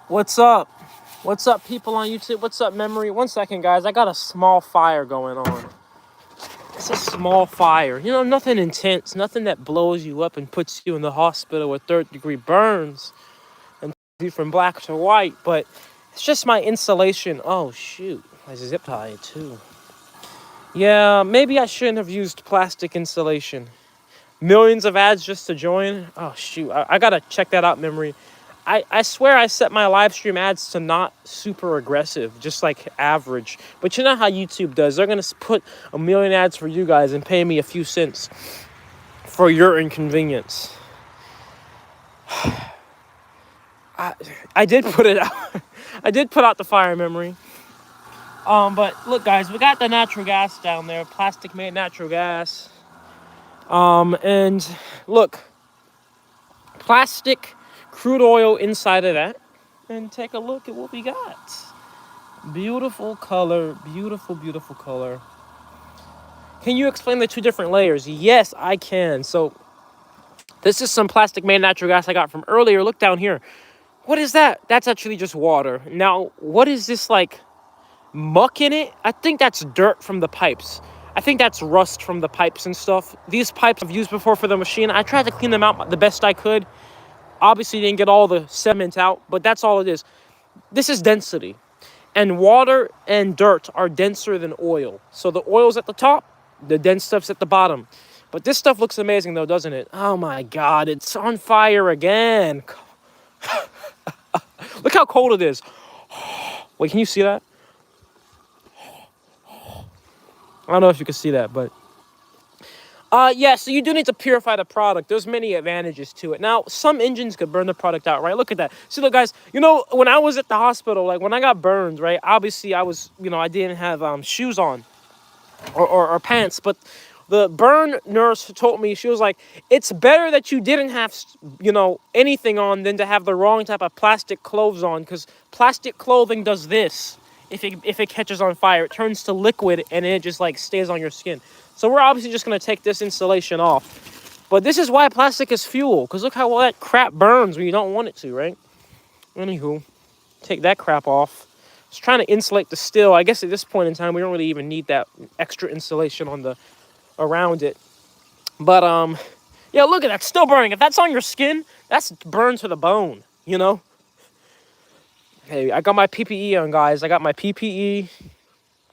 What's up? What's up, people on YouTube? What's up, memory? 1 second, guys. I got a small fire going on. It's a small fire. You know, nothing intense, nothing that blows you up and puts you in the hospital with third-degree burns and you from black to white, but it's just my insulation. Oh, shoot. I zip tied, too. Yeah, maybe I shouldn't have used plastic insulation. Millions of ads just to join. Oh, shoot. I got to check that out, memory. I swear I set my live stream ads to not super aggressive, just like average. But you know how YouTube does. They're going to put a million ads for you guys and pay me a few cents for your inconvenience. I did put it out. I did put out the fire, memory. But look, guys, we got the natural gas down there. Plastic made natural gas. And look, plastic crude oil inside of that, and take a look at what we got. Beautiful color, beautiful, beautiful color. Can you explain the two different layers? Yes, I can. So this is some plastic made natural gas I got from earlier. Look down here. What is that? That's actually just water. Now, what is this, like muck in it? I think that's dirt from the pipes. I think that's rust from the pipes and stuff. These pipes I've used before for the machine. I tried to clean them out the best I could. Obviously didn't get all the sediment out, but that's all it is. This is density. And water and dirt are denser than oil. So the oil's at the top, the dense stuff's at the bottom. But this stuff looks amazing though, doesn't it? Oh my God, it's on fire again. Look how cold it is. Wait, can you see that? I don't know if you can see that, but yeah, so you do need to purify the product. There's many advantages to it. Now, some engines could burn the product out, right? Look at that. See, look, guys, you know, when I was at the hospital, like when I got burned, right? Obviously, I was, you know, I didn't have shoes on or pants, but the burn nurse told me, she was like, it's better that you didn't have, you know, anything on than to have the wrong type of plastic clothes on, because plastic clothing does this. If it catches on fire, it turns to liquid and it just like stays on your skin. So we're obviously just going to take this insulation off. But this is why plastic is fuel, because look how all that crap burns when you don't want it to, right? Anywho, take that crap off. Just trying to insulate the still. I guess at this point in time, we don't really even need that extra insulation on the around it. But yeah, look at that, still burning. If that's on your skin, that's burned to the bone, you know? Hey, I got my PPE on, guys. I got my PPE,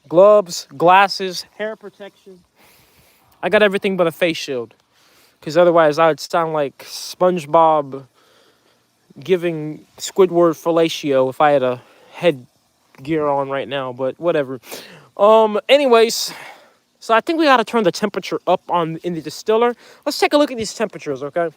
gloves, glasses, hair protection. I got everything but a face shield, because otherwise I would sound like SpongeBob giving Squidward fellatio if I had a headgear on right now, but whatever. Anyways, so I think we got to turn the temperature up in the distiller. Let's take a look at these temperatures, okay?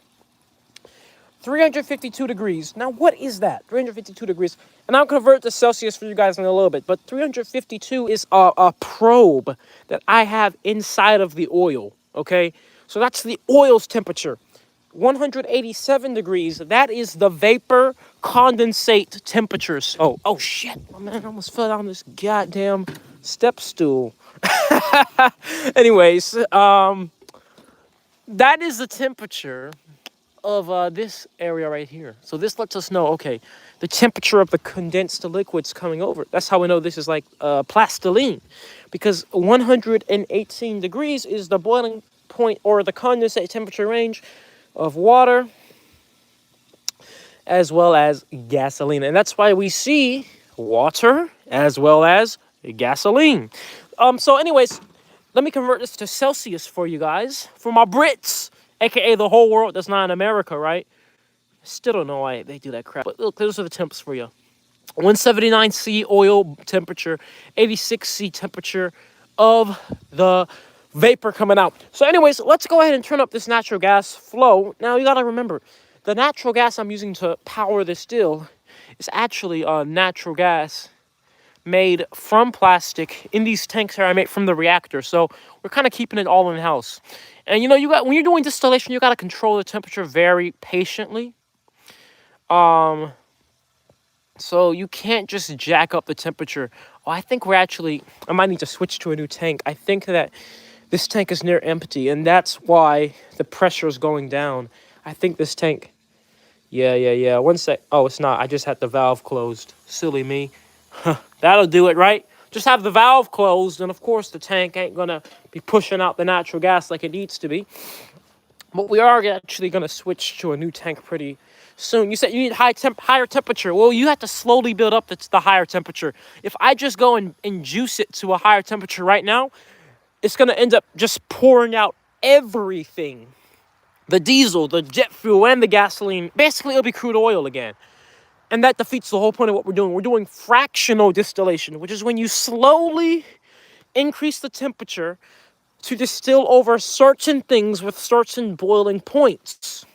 352 degrees. Now, what is that? 352 degrees. And I'll convert to Celsius for you guys in a little bit. But 352 is a probe that I have inside of the oil, okay? So that's the oil's temperature. 187 degrees, that is the vapor condensate temperatures. Oh shit, my man almost fell down this goddamn step stool. Anyways, that is the temperature of this area right here. So this lets us know, okay, the temperature of the condensed liquids coming over. That's how we know this is like plastiline, because 118 degrees is the boiling point or the condensate temperature range of water as well as gasoline. And that's why we see water as well as gasoline. So anyways, let me convert this to Celsius for you guys, for my Brits, aka the whole world that's not in America, right? Still don't know why they do that crap. But look, those are the temps for you. 179 C oil temperature, 86 C temperature of the vapor coming out. So anyways, let's go ahead and turn up this natural gas flow. Now you gotta remember, the natural gas I'm using to power this still is actually natural gas made from plastic in these tanks here I made from the reactor. So we're kind of keeping it all in house. And you know, when you're doing distillation, you got to control the temperature very patiently. So So you can't just jack up the temperature. Oh, I think I might need to switch to a new tank. I think that this tank is near empty, and that's why the pressure is going down. I think this tank, yeah. 1 sec. Oh, it's not. I just had the valve closed. Silly me. That'll do it, right? Just have the valve closed, and of course the tank ain't gonna be pushing out the natural gas like it needs to be. But we are actually gonna switch to a new tank pretty soon. You said you need higher temperature. Well, you have to slowly build up the higher temperature. If I just go and juice it to a higher temperature right now, it's gonna end up just pouring out everything. The diesel, the jet fuel, and the gasoline. Basically, it'll be crude oil again. And that defeats the whole point of what we're doing. We're doing fractional distillation, which is when you slowly increase the temperature to distill over certain things with certain boiling points.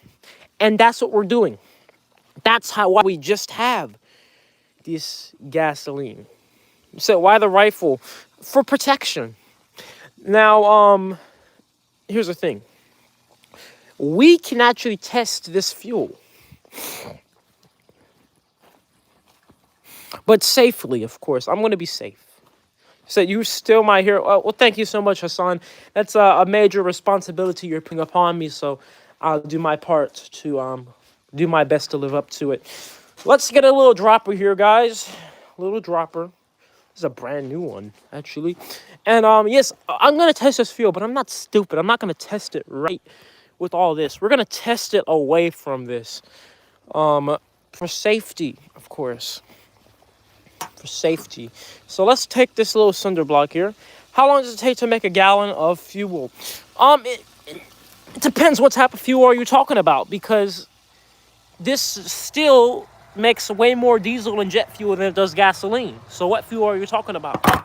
And that's what we're doing. That's why we just have this gasoline. So why the rifle? For protection. Now, here's the thing. We can actually test this fuel. But safely, of course. I'm going to be safe. So you still my hero. Oh, well, thank you so much, Hassan. That's a major responsibility you're putting upon me. So I'll do my part to do my best to live up to it. Let's get a little dropper here, guys. A little dropper. This is a brand new one, actually. And yes, I'm going to test this fuel, but I'm not stupid. I'm not going to test it right with all this. We're going to test it away from this. For safety, of course. For safety. So let's take this little cinder block here. How long does it take to make a gallon of fuel? It depends what type of fuel are you talking about, because this still makes way more diesel and jet fuel than it does gasoline. So what fuel are you talking about?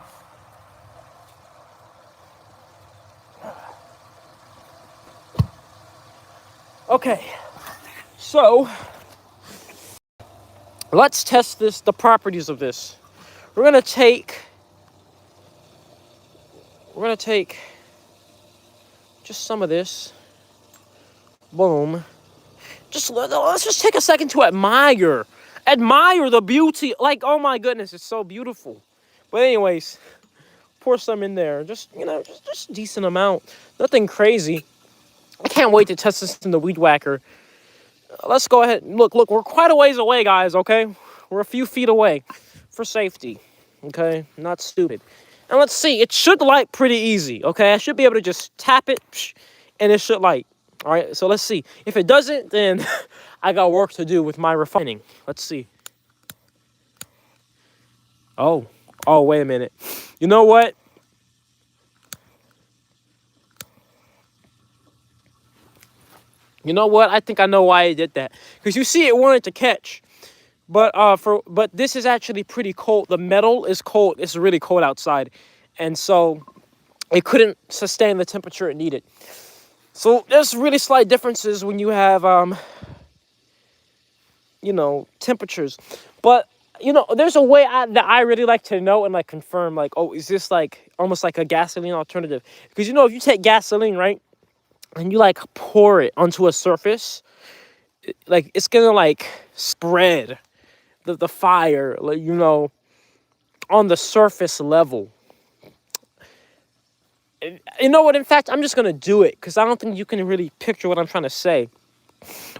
Okay, so let's test the properties of this. We're gonna take just some of this. Boom. Let's just take a second to admire the beauty. Like, oh my goodness, it's so beautiful. But anyways, pour some in there. Just just a decent amount. Nothing crazy. I can't wait to test this in the weed whacker. Let's go ahead. Look, we're quite a ways away, guys, okay? We're a few feet away for safety, okay? Not stupid. And let's see. It should light pretty easy, okay? I should be able to just tap it, and it should light. All right, so let's see. If it doesn't, then I got work to do with my refining. Let's see. Oh, wait a minute. You know what? I think I know why it did that. Because you see, it wanted to catch. But this is actually pretty cold. The metal is cold. It's really cold outside. And so it couldn't sustain the temperature it needed. So there's really slight differences when you have temperatures. But there's a way that I really like to know and like confirm, like, oh, is this like almost like a gasoline alternative? Because if you take gasoline, right, and you like pour it onto a surface, like it's gonna like spread the fire, like, on the surface level. You know what? In fact, I'm just gonna do it because I don't think you can really picture what I'm trying to say.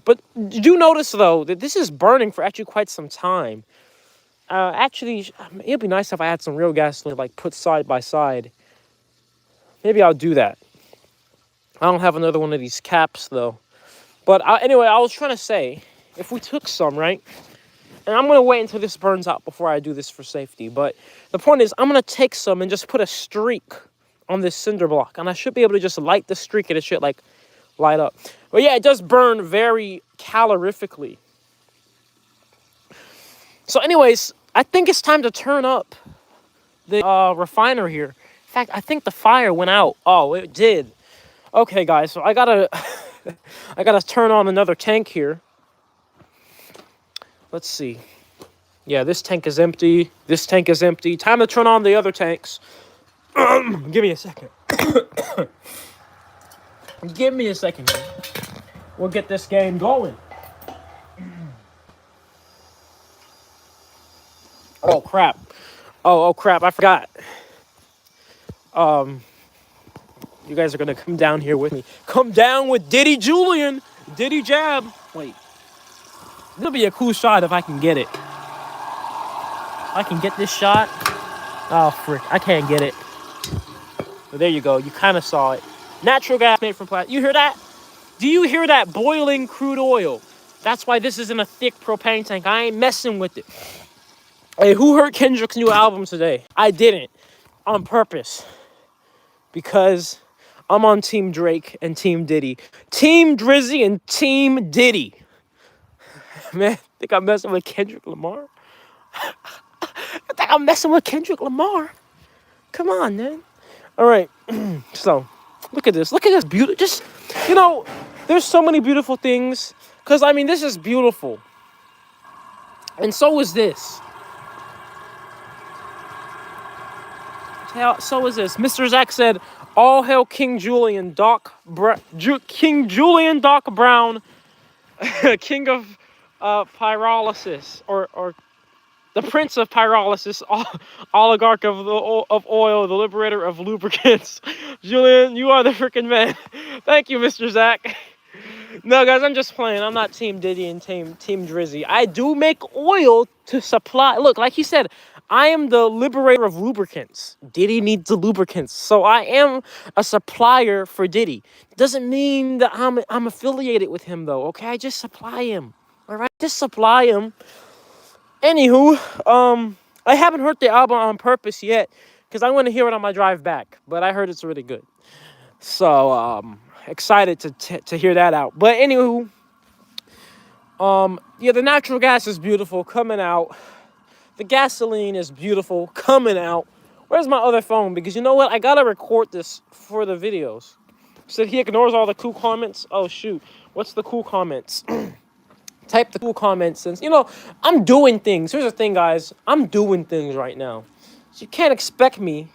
But do notice though that this is burning for actually quite some time. Actually, it'd be nice if I had some real gasoline like put side by side. Maybe I'll do that. I don't have another one of these caps though. But anyway, I was trying to say, if we took some, right? And I'm going to wait until this burns out before I do this for safety. But the point is, I'm going to take some and just put a streak on this cinder block. And I should be able to just light the streak and it should like light up. But yeah, it does burn very calorifically. So anyways, I think it's time to turn up the refiner here. In fact, I think the fire went out. Oh, it did. Okay, guys, so I gotta turn on another tank here. Let's see. Yeah, this tank is empty. This tank is empty. Time to turn on the other tanks. Give me a second. Give me a second. We'll get this game going. Oh crap. Oh crap, I forgot. You guys are gonna come down here with me. Come down with Diddy Julian. Diddy Jab. Wait. It'll be a cool shot if I can get it. I can get this shot. Oh frick, I can't get it. But there you go. You kind of saw it. Natural gas made from plastic. You hear that? Do you hear that boiling crude oil? That's why this isn't a thick propane tank. I ain't messing with it. Hey, who heard Kendrick's new album today? I didn't. On purpose. Because I'm on Team Drake and Team Diddy. Team Drizzy and Team Diddy. Man, think I'm messing with Kendrick Lamar? I think I'm messing with Kendrick Lamar. Come on, man. All right. So, look at this. Look at this beauty. Just, you know, there's so many beautiful things. Because, I mean, this is beautiful. And so is this. So is this. Mr. Zach said, all hail King Julian, King Julian Doc Brown, King of Pyrolysis, or the Prince of Pyrolysis, oligarch of oil, the liberator of lubricants. Julian, you are the freaking man. Thank you, Mr. Zach. No, guys, I'm just playing. I'm not Team Diddy and Team Drizzy. I do make oil to supply. Look, like he said, I am the liberator of lubricants. Diddy needs the lubricants. So I am a supplier for Diddy. Doesn't mean that I'm affiliated with him, though, okay? I just supply him, all right? Just supply him. Anywho, I haven't heard the album on purpose yet because I want to hear it on my drive back. But I heard it's really good. So, excited to hear that out. But anywho, yeah, the natural gas is beautiful coming out. The gasoline is beautiful coming out. Where's my other phone? Because you know what? I gotta record this for the videos. So he ignores all the cool comments. Oh shoot. What's the cool comments? Type the cool comments since, you know, I'm doing things. Here's the thing, guys. I'm doing things right now. So you can't expect me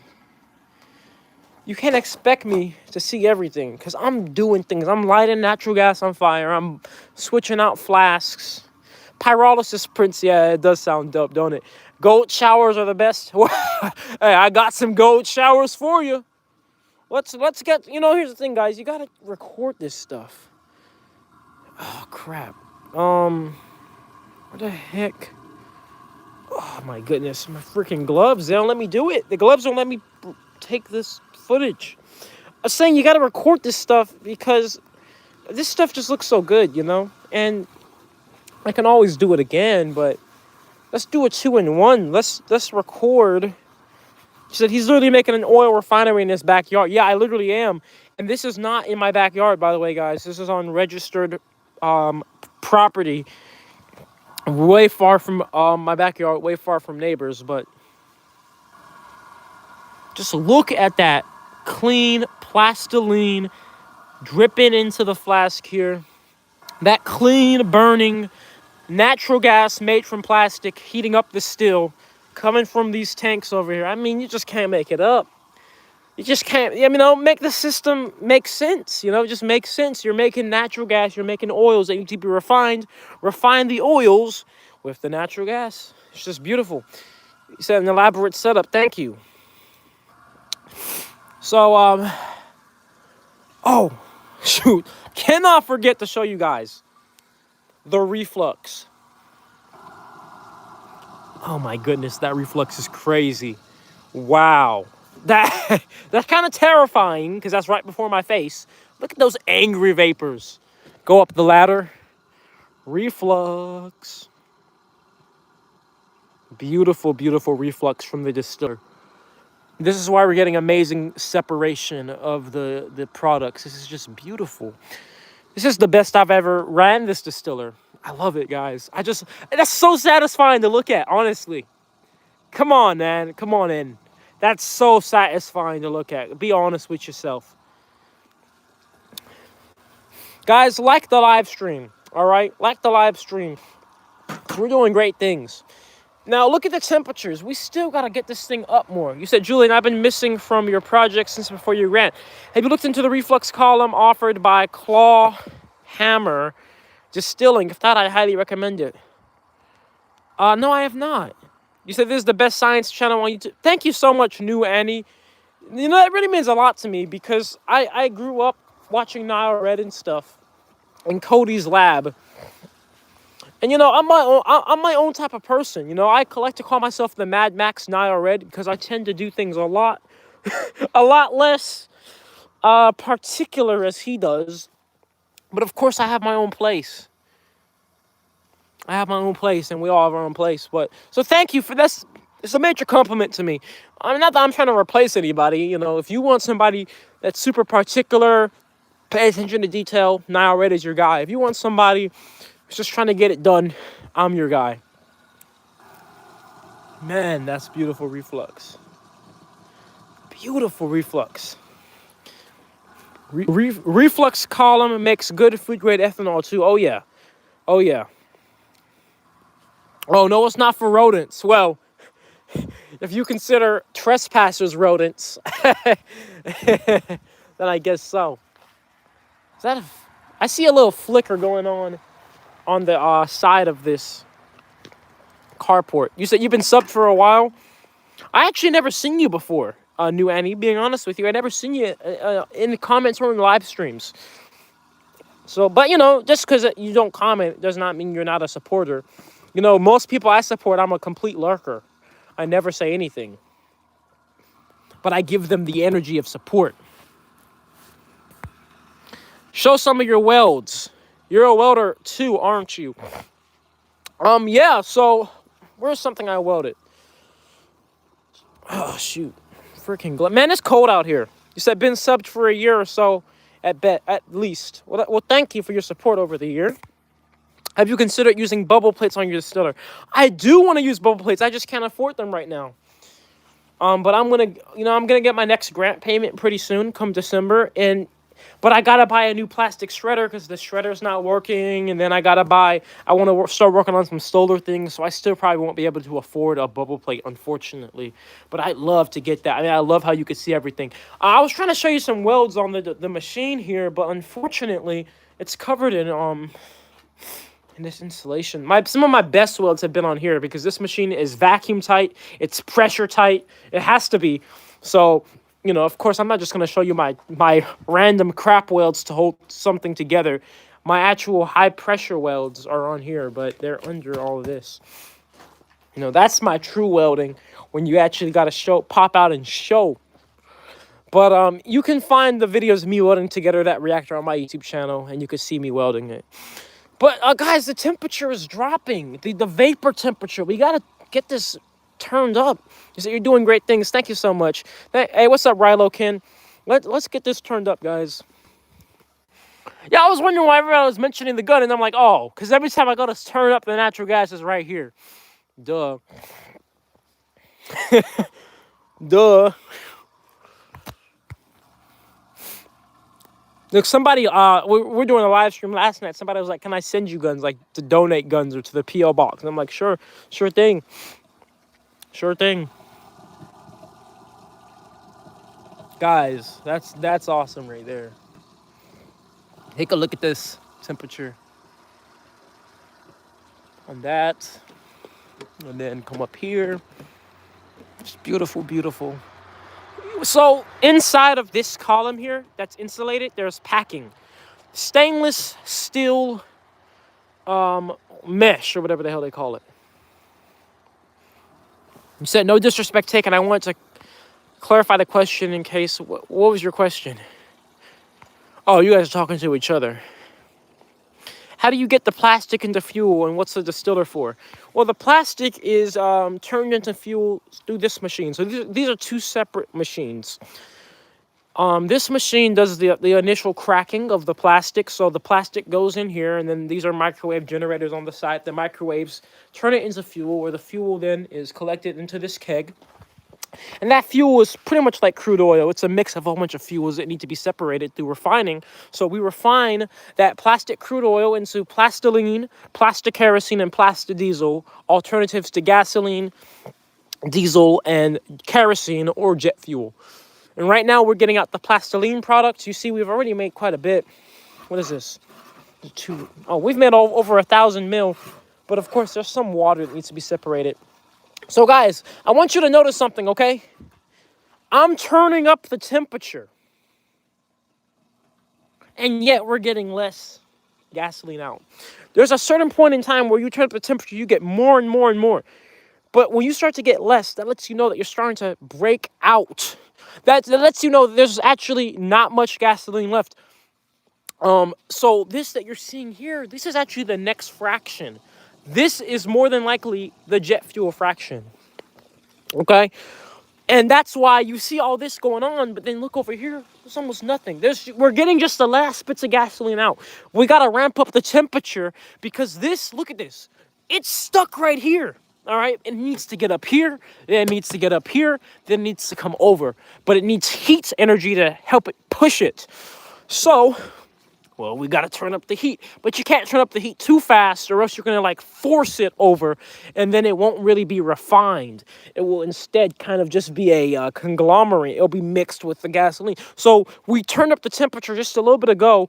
to see everything because I'm doing things. I'm lighting natural gas on fire. I'm switching out flasks. Pyrolysis prints, yeah, it does sound dope, don't it? Goat showers are the best. Hey, I got some goat showers for you. Let's get, you know, here's the thing, guys. You gotta record this stuff. Oh, crap. What the heck? Oh, my goodness. My freaking gloves, they don't let me do it. The gloves don't let me take this footage. I was saying you gotta record this stuff because this stuff just looks so good, you know? And I can always do it again, but let's do a 2-in-1. Let's record. She said he's literally making an oil refinery in his backyard. Yeah, I literally am. And this is not in my backyard, by the way, guys. This is on registered property. Way far from my backyard, way far from neighbors, but just look at that clean plastiline dripping into the flask here. That clean burning natural gas made from plastic heating up the still coming from these tanks over here. I mean, you just can't make it up. You just can't, you know, make the system make sense. You know, it just makes sense. You're making natural gas. You're making oils that need to be refined. Refine the oils with the natural gas. It's just beautiful. You said an elaborate setup. Thank you. So, oh, shoot. Cannot forget to show you guys the Reflux. Oh my goodness, that Reflux is crazy. Wow. That's kind of terrifying because that's right before my face. Look at those angry vapors. Go up the ladder. Reflux. Beautiful, beautiful reflux from the distiller. This is why we're getting amazing separation of the products. This is just beautiful. This is the best I've ever ran this distiller. I love it, guys. That's so satisfying to look at, honestly. Come on, man. Come on in. That's so satisfying to look at. Be honest with yourself. Guys, like the live stream, all right? Like the live stream. We're doing great things. Now, look at the temperatures. We still got to get this thing up more. You said, Julian, I've been missing from your project since before you ran. Have you looked into the reflux column offered by Claw Hammer Distilling? If not, I highly recommend it. No, I have not. You said this is the best science channel on YouTube. Thank you so much, New Annie. You know, that really means a lot to me because I grew up watching Nile Red and stuff in Cody's lab. And you know, I'm my own type of person. You know, I like to call myself the Mad Max Nile Red because I tend to do things a lot less particular as he does. But of course, I have my own place. I have my own place, and we all have our own place. But so thank you for this. It's a major compliment to me. I mean, not that I'm trying to replace anybody. You know, if you want somebody that's super particular, pay attention to detail, Nile Red is your guy. If you want somebody who's just trying to get it done, I'm your guy. Man, that's beautiful reflux. Beautiful reflux. Reflux column makes good food grade ethanol too. Oh yeah. Oh yeah. Oh no, it's not for rodents. Well, if you consider trespassers rodents, then I guess so. Is that I see a little flicker going on the side of this carport. You said you've been subbed for a while? I actually never seen you before, New Annie. Being honest with you, I never seen you in the comments or in live streams. So, but you know, just because you don't comment does not mean you're not a supporter. You know, most people I support, I'm a complete lurker. I never say anything. But I give them the energy of support. Show some of your welds. You're a welder too, aren't you? Yeah, so where's something I welded? Oh, shoot. Freaking man, it's cold out here. You said been subbed for a year or so at least. Well, thank you for your support over the year. Have you considered using bubble plates on your distiller? I do want to use bubble plates. I just can't afford them right now. But I'm gonna get my next grant payment pretty soon, come December, but I gotta buy a new plastic shredder because the shredder's not working, and then I want to start working on some solar things, so I still probably won't be able to afford a bubble plate, unfortunately. But I'd love to get that. I mean, I love how you could see everything. I was trying to show you some welds on the machine here, but unfortunately, it's covered in this insulation. Some of my best welds have been on here because this machine is vacuum tight, it's pressure tight, it has to be. So, you know, of course, I'm not just going to show you my random crap welds to hold something together. My actual high pressure welds are on here, but they're under all of this. You know, that's my true welding when you actually got to pop out and show. But you can find the videos of me welding together that reactor on my YouTube channel, and you can see me welding it. But, guys, the temperature is dropping. The vapor temperature. We got to get this turned up. You said you're doing great things. Thank you so much. Hey, what's up, Rilo Ken? Let's get this turned up, guys. Yeah, I was wondering why everyone was mentioning the gun, and I'm like, oh, because every time I go to turn up, the natural gas is right here. Duh. Duh. Look, somebody, we're doing a live stream last night. Somebody was like, can I send you guns, like, to donate guns or to the P.O. box? And I'm like, sure thing. Sure thing. Guys, that's awesome right there. Take a look at this temperature. On that. And then come up here. It's beautiful, beautiful. So inside of this column here that's insulated, there's packing. Stainless steel mesh or whatever the hell they call it. You said no disrespect taken. I want to clarify the question in case. What was your question? Oh, you guys are talking to each other. How do you get the plastic into fuel, and what's the distiller for? Well, the plastic is turned into fuel through this machine. So these are two separate machines. This machine does the initial cracking of the plastic. So the plastic goes in here, and then these are microwave generators on the side. The microwaves turn it into fuel, where the fuel then is collected into this keg. And that fuel is pretty much like crude oil. It's a mix of a whole bunch of fuels that need to be separated through refining. So we refine that plastic crude oil into plastiline, plastic kerosene, and plastic diesel, alternatives to gasoline, diesel, and kerosene or jet fuel. And right now we're getting out the plastiline products. You see, we've already made quite a bit. What is this? We've made over 1,000 mil. But of course, there's some water that needs to be separated. So guys, I want you to notice something, okay? I'm turning up the temperature, and yet we're getting less gasoline out. There's a certain point in time where you turn up the temperature, you get more and more and more. But when you start to get less, that lets you know that you're starting to break out. That lets you know that there's actually not much gasoline left. So this that you're seeing here, this is actually the next fraction. This is more than likely the jet fuel fraction. Okay? And that's why you see all this going on, but then look over here, there's almost nothing. We're getting just the last bits of gasoline out. We gotta ramp up the temperature because this, look at this, it's stuck right here. All right, it needs to get up here, then it needs to get up here, then it needs to come over. But it needs heat energy to help it push it. So, well, we got to turn up the heat, but you can't turn up the heat too fast or else you're going to like force it over and then it won't really be refined. It will instead kind of just be a conglomerate. It'll be mixed with the gasoline. So we turned up the temperature just a little bit ago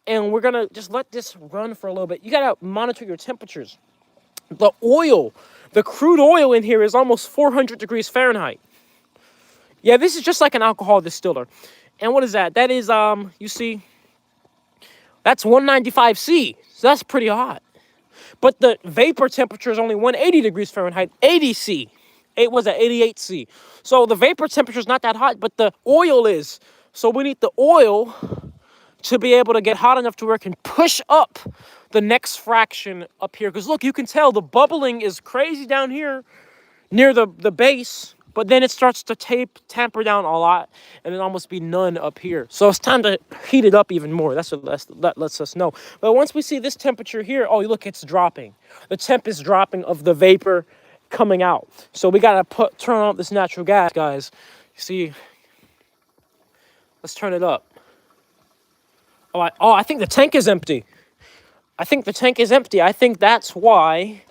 and we're going to just let this run for a little bit. You got to monitor your temperatures. The oil, the crude oil in here is almost 400 degrees Fahrenheit. Yeah, this is just like an alcohol distiller. And what is that? That is, you see, that's 195C, so that's pretty hot. But the vapor temperature is only 180 degrees Fahrenheit, 80C. It was at 88C. So the vapor temperature is not that hot, but the oil is. So we need the oil to be able to get hot enough to where it can push up the next fraction up here. Because look, you can tell the bubbling is crazy down here near the base. But then it starts to tamper down a lot, and it almost be none up here. So it's time to heat it up even more. That's what that lets us know. But once we see this temperature here, oh, look, it's dropping. The temp is dropping of the vapor coming out. So we got to turn on this natural gas, guys. See, let's turn it up. I think the tank is empty. I think that's why.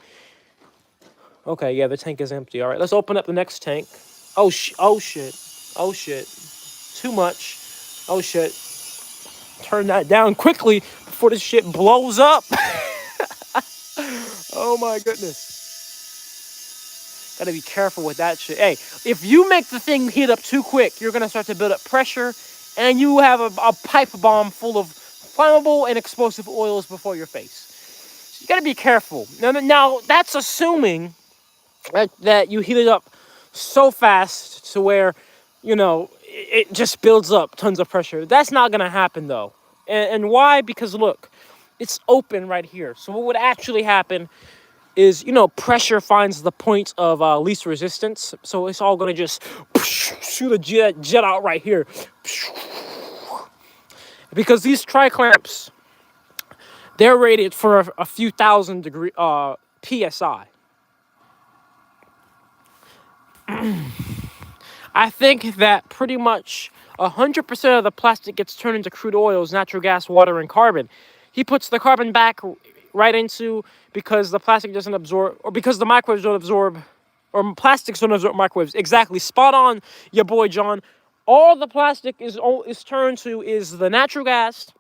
Okay, yeah, the tank is empty. All right, let's open up the next tank. Oh shit. Too much. Oh shit. Turn that down quickly before this shit blows up. Oh my goodness. Gotta be careful with that shit. Hey, if you make the thing heat up too quick, you're gonna start to build up pressure and you have a pipe bomb full of flammable and explosive oils before your face. So you gotta be careful. Now that's assuming that you heat it up so fast to where, you know, it just builds up tons of pressure. That's not going to happen, though. And why? Because, look, it's open right here. So what would actually happen is, you know, pressure finds the point of least resistance. So it's all going to just shoot a jet out right here. Because these tri-clamps, they're rated for a few thousand degree PSI. I think that pretty much 100% of the plastic gets turned into crude oils, natural gas, water, and carbon. He puts the carbon back right into because the plastic doesn't absorb, or because the microwaves don't absorb, or plastics don't absorb microwaves. Exactly. Spot on, your boy John. All the plastic is turned to is the natural gas,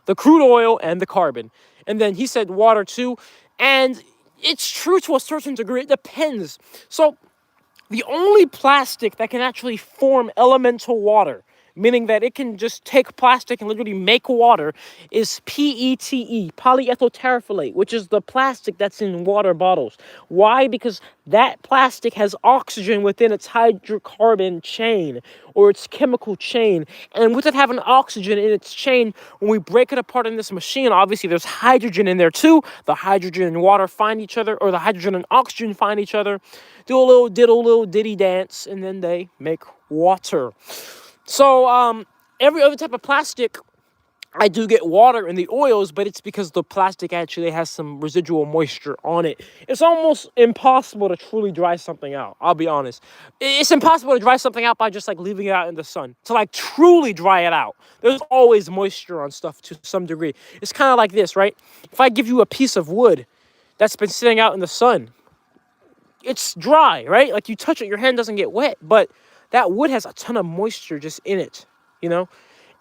the crude oil, and the carbon. And then he said water too. And it's true to a certain degree. It depends. So the only plastic that can actually form elemental water, meaning that it can just take plastic and literally make water, is PETE, polyethyl terephthalate, which is the plastic that's in water bottles. Why? Because that plastic has oxygen within its hydrocarbon chain or its chemical chain. And with it having oxygen in its chain, when we break it apart in this machine, obviously there's hydrogen in there too. The hydrogen and water find each other, or the hydrogen and oxygen find each other, do a little ditty dance, and then they make water. So every other type of plastic, I do get water in the oils, but it's because the plastic actually has some residual moisture on it. It's almost impossible to truly dry something out, I'll be honest. It's impossible to dry something out by just like leaving it out in the sun. To like truly dry it out, there's always moisture on stuff to some degree. It's kind of like this, right? If I give you a piece of wood that's been sitting out in the sun, it's dry, right? Like you touch it, your hand doesn't get wet, but that wood has a ton of moisture just in it, you know?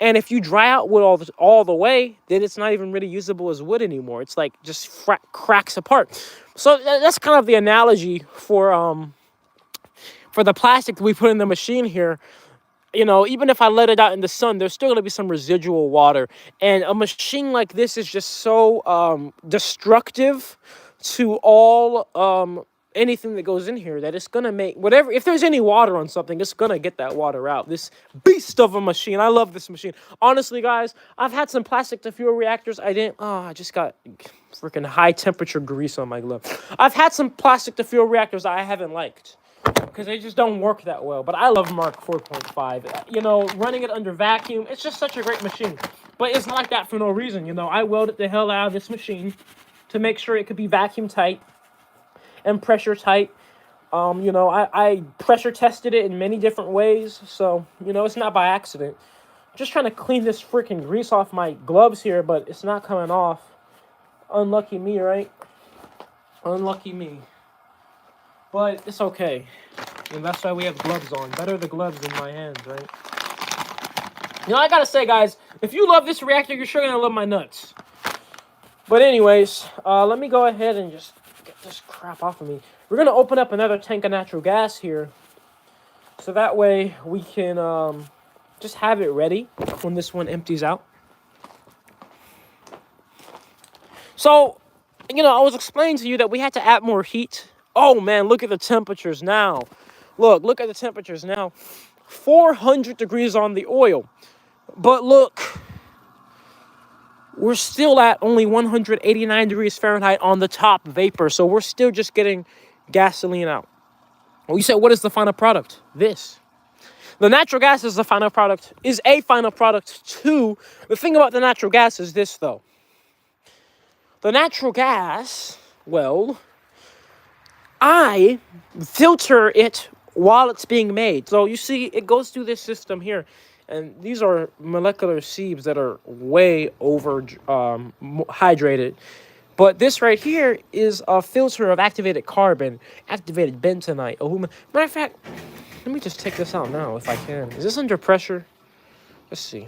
And if you dry out wood all the way, then it's not even really usable as wood anymore. It's like just cracks apart. So that's kind of the analogy for for the plastic that we put in the machine here, you know, even if I let it out in the sun, there's still going to be some residual water. And a machine like this is just so destructive to all anything that goes in here that it's going to make whatever. If there's any water on something, it's going to get that water out. This beast of a machine. I love this machine. Honestly, guys, I've had some plastic to fuel reactors. I just got freaking high temperature grease on my glove. I've had some plastic to fuel reactors I haven't liked, because they just don't work that well. But I love Mark 4.5. You know, running it under vacuum, it's just such a great machine. But it's not like that for no reason. You know, I welded the hell out of this machine to make sure it could be vacuum tight and pressure tight. You know, I pressure tested it in many different ways. So, you know, it's not by accident. Just trying to clean this freaking grease off my gloves here, but it's not coming off. Unlucky me, right? Unlucky me. But it's okay. And that's why we have gloves on. Better the gloves than my hands, right? You know, I gotta say, guys, if you love this reactor, you're sure gonna love my nuts. But anyways, let me go ahead and just get this crap off of me. We're gonna open up another tank of natural gas here, so that way we can just have it ready when this one empties out. So, you know, I was explaining to you that we had to add more heat. Oh man, look at the temperatures now. Look at the temperatures now. 400 degrees on the oil. But look, we're still at only 189 degrees Fahrenheit on the top vapor. So we're still just getting gasoline out. Well, you said, what is the final product? This. The natural gas is the final product, is a final product too. The thing about the natural gas is this, though. The natural gas, well, I filter it while it's being made. So you see, it goes through this system here. And these are molecular sieves that are way over hydrated. But this right here is a filter of activated carbon, activated bentonite, aluminum. Matter of fact, let me just take this out now if I can. Is this under pressure? Let's see.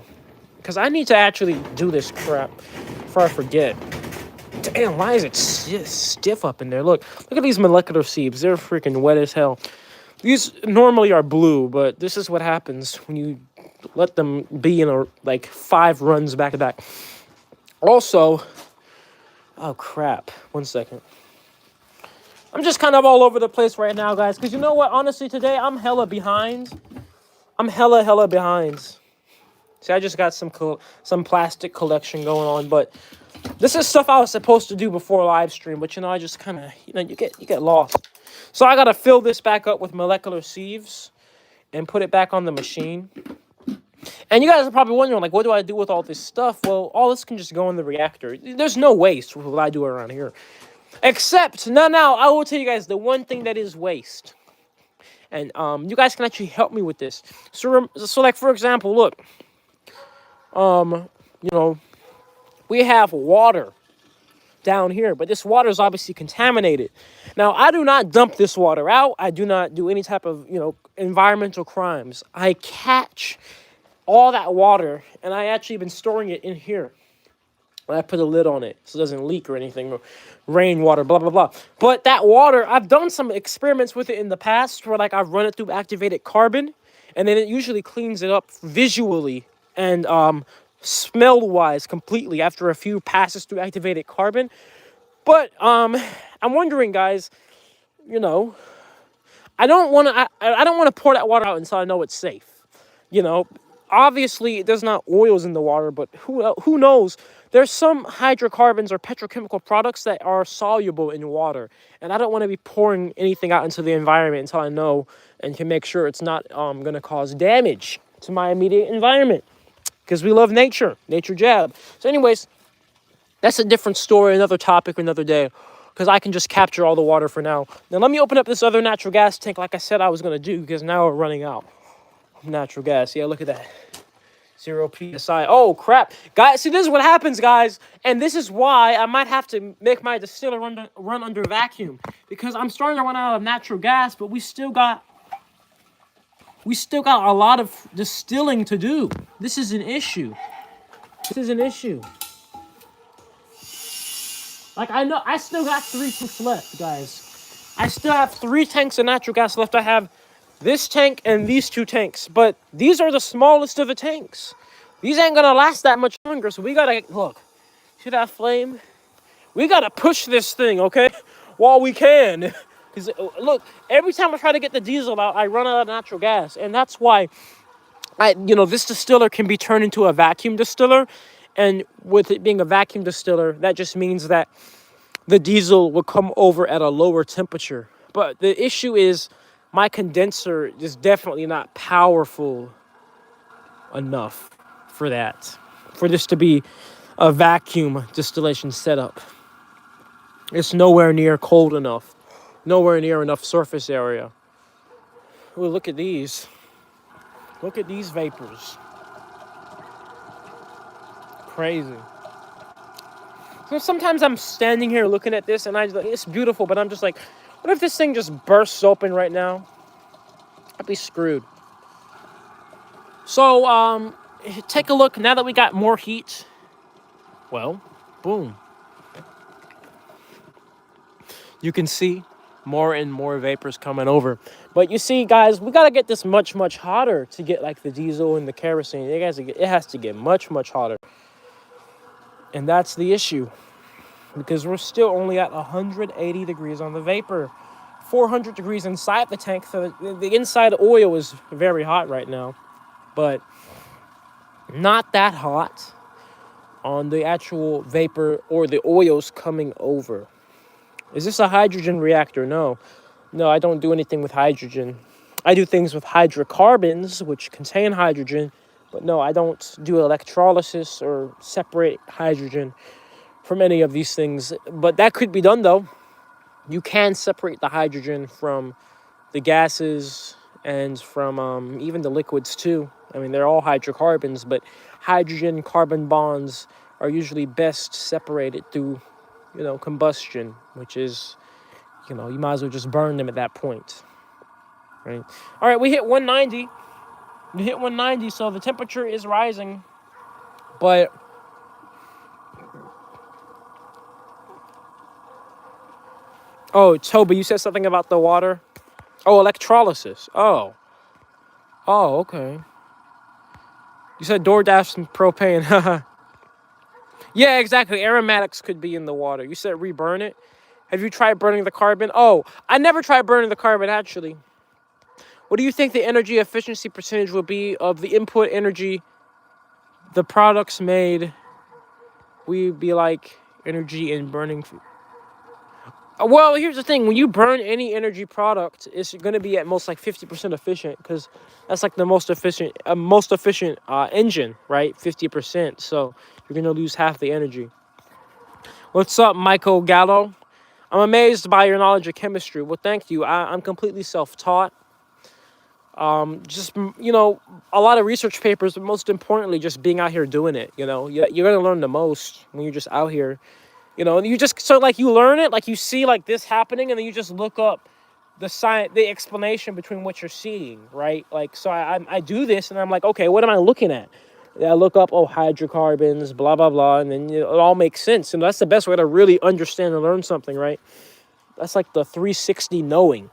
Because I need to actually do this crap before I forget. Damn, why is it stiff up in there? Look at these molecular sieves. They're freaking wet as hell. These normally are blue, but this is what happens when you let them be in like 5 runs back to back. Also, oh crap, 1 second. I'm just kind of all over the place right now, guys, because you know what? Honestly, today I'm hella behind. I'm hella behind. See, I just got some plastic collection going on, but this is stuff I was supposed to do before live stream, but you know, I just kind of, you know, you get lost. So I got to fill this back up with molecular sieves and put it back on the machine. And you guys are probably wondering, like, what do I do with all this stuff? Well, all this can just go in the reactor. There's no waste with what I do around here. Except, now, I will tell you guys the one thing that is waste. And you guys can actually help me with this. So like, for example, look. You know, we have water down here, but this water is obviously contaminated. Now, I do not dump this water out. I do not do any type of, you know, environmental crimes. I catch all that water, and I actually been storing it in here. I put a lid on it so it doesn't leak or anything, or rainwater, blah, blah, blah. But that water, I've done some experiments with it in the past where, like, I've run it through activated carbon, and then it usually cleans it up visually and smell-wise completely after a few passes through activated carbon. But I'm wondering, guys, you know, I don't want to pour that water out until I know it's safe. You know, obviously there's not oils in the water, but who knows? There's some hydrocarbons or petrochemical products that are soluble in water, and I don't want to be pouring anything out into the environment until I know and can make sure it's not going to cause damage to my immediate environment. Because we love nature. Naturejab. So anyways, that's a different story, another topic, another day. Because I can just capture all the water for now. Now let me open up this other natural gas tank like I said I was going to do. Because now we're running out of natural gas. Yeah, look at that. 0 PSI. Oh, crap. Guys, see, this is what happens, guys. And this is why I might have to make my distiller run under vacuum. Because I'm starting to run out of natural gas, but we still got a lot of distilling to do. This is an issue. Like, I know I still got 3 tanks left, guys. I still have 3 tanks of natural gas left. I have This tank and these two tanks, but these are the smallest of the tanks. These ain't gonna last that much longer, so we gotta, look, see that flame? We gotta push this thing, okay? While we can. Because, look, every time I try to get the diesel out, I run out of natural gas. And that's why, this distiller can be turned into a vacuum distiller. And with it being a vacuum distiller, that just means that the diesel will come over at a lower temperature. But the issue is my condenser is definitely not powerful enough for that, for this to be a vacuum distillation setup. It's nowhere near cold enough, nowhere near enough surface area. Ooh, look at these. Look at these vapors. Crazy. So sometimes I'm standing here looking at this and it's beautiful, but I'm just like, what if this thing just bursts open right now? I'd be screwed. So, take a look. Now that we got more heat, well, boom. You can see more and more vapors coming over. But you see, guys, we got to get this much, much hotter to get like the diesel and the kerosene. It has to get much, much hotter. And that's the issue. Because we're still only at 180 degrees on the vapor. 400 degrees inside the tank. So the inside oil is very hot right now. But not that hot on the actual vapor or the oils coming over. Is this a hydrogen reactor? No. No, I don't do anything with hydrogen. I do things with hydrocarbons, which contain hydrogen. But no, I don't do electrolysis or separate hydrogen from any of these things. But that could be done, though. You can separate the hydrogen from the gases and from even the liquids, too. I mean, they're all hydrocarbons, but hydrogen-carbon bonds are usually best separated through, combustion, which is, you might as well just burn them at that point, right? All right, we hit 190. We hit 190, so the temperature is rising, but oh, Toby, you said something about the water? Oh, electrolysis. Oh, okay. You said DoorDash and propane. Yeah, exactly. Aromatics could be in the water. You said reburn it. Have you tried burning the carbon? Oh, I never tried burning the carbon, actually. What do you think the energy efficiency percentage will be of the input energy the products made? We'd be like energy in burning. Well, here's the thing. When you burn any energy product, it's going to be at most like 50% efficient because that's like the most efficient engine, right? 50%. So you're going to lose half the energy. What's up, Michael Gallo? I'm amazed by your knowledge of chemistry. Well, thank you. I'm completely self-taught. Just, a lot of research papers, but most importantly, just being out here doing it. You're going to learn the most when you're just out here. You just, so like you learn it, like you see like this happening, and then you just look up the science, the explanation between what you're seeing, right? Like, so I do this, and I'm like, okay, what am I looking at? I look up, hydrocarbons, blah, blah, blah, and then it all makes sense. And that's the best way to really understand and learn something, right? That's like the 360 knowing.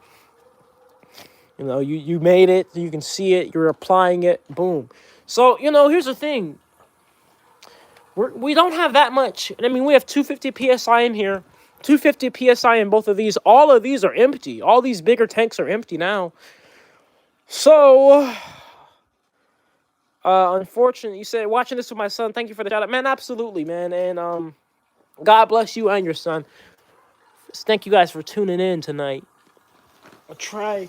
You made it, you can see it, you're applying it, boom. So, here's the thing. We don't have that much. I mean, we have 250 PSI in here, 250 PSI in both of these. All of these are empty. All these bigger tanks are empty now. So, unfortunately, you said, watching this with my son, thank you for the shout out. Man, absolutely, man. And God bless you and your son. Thank you guys for tuning in tonight. I'll try.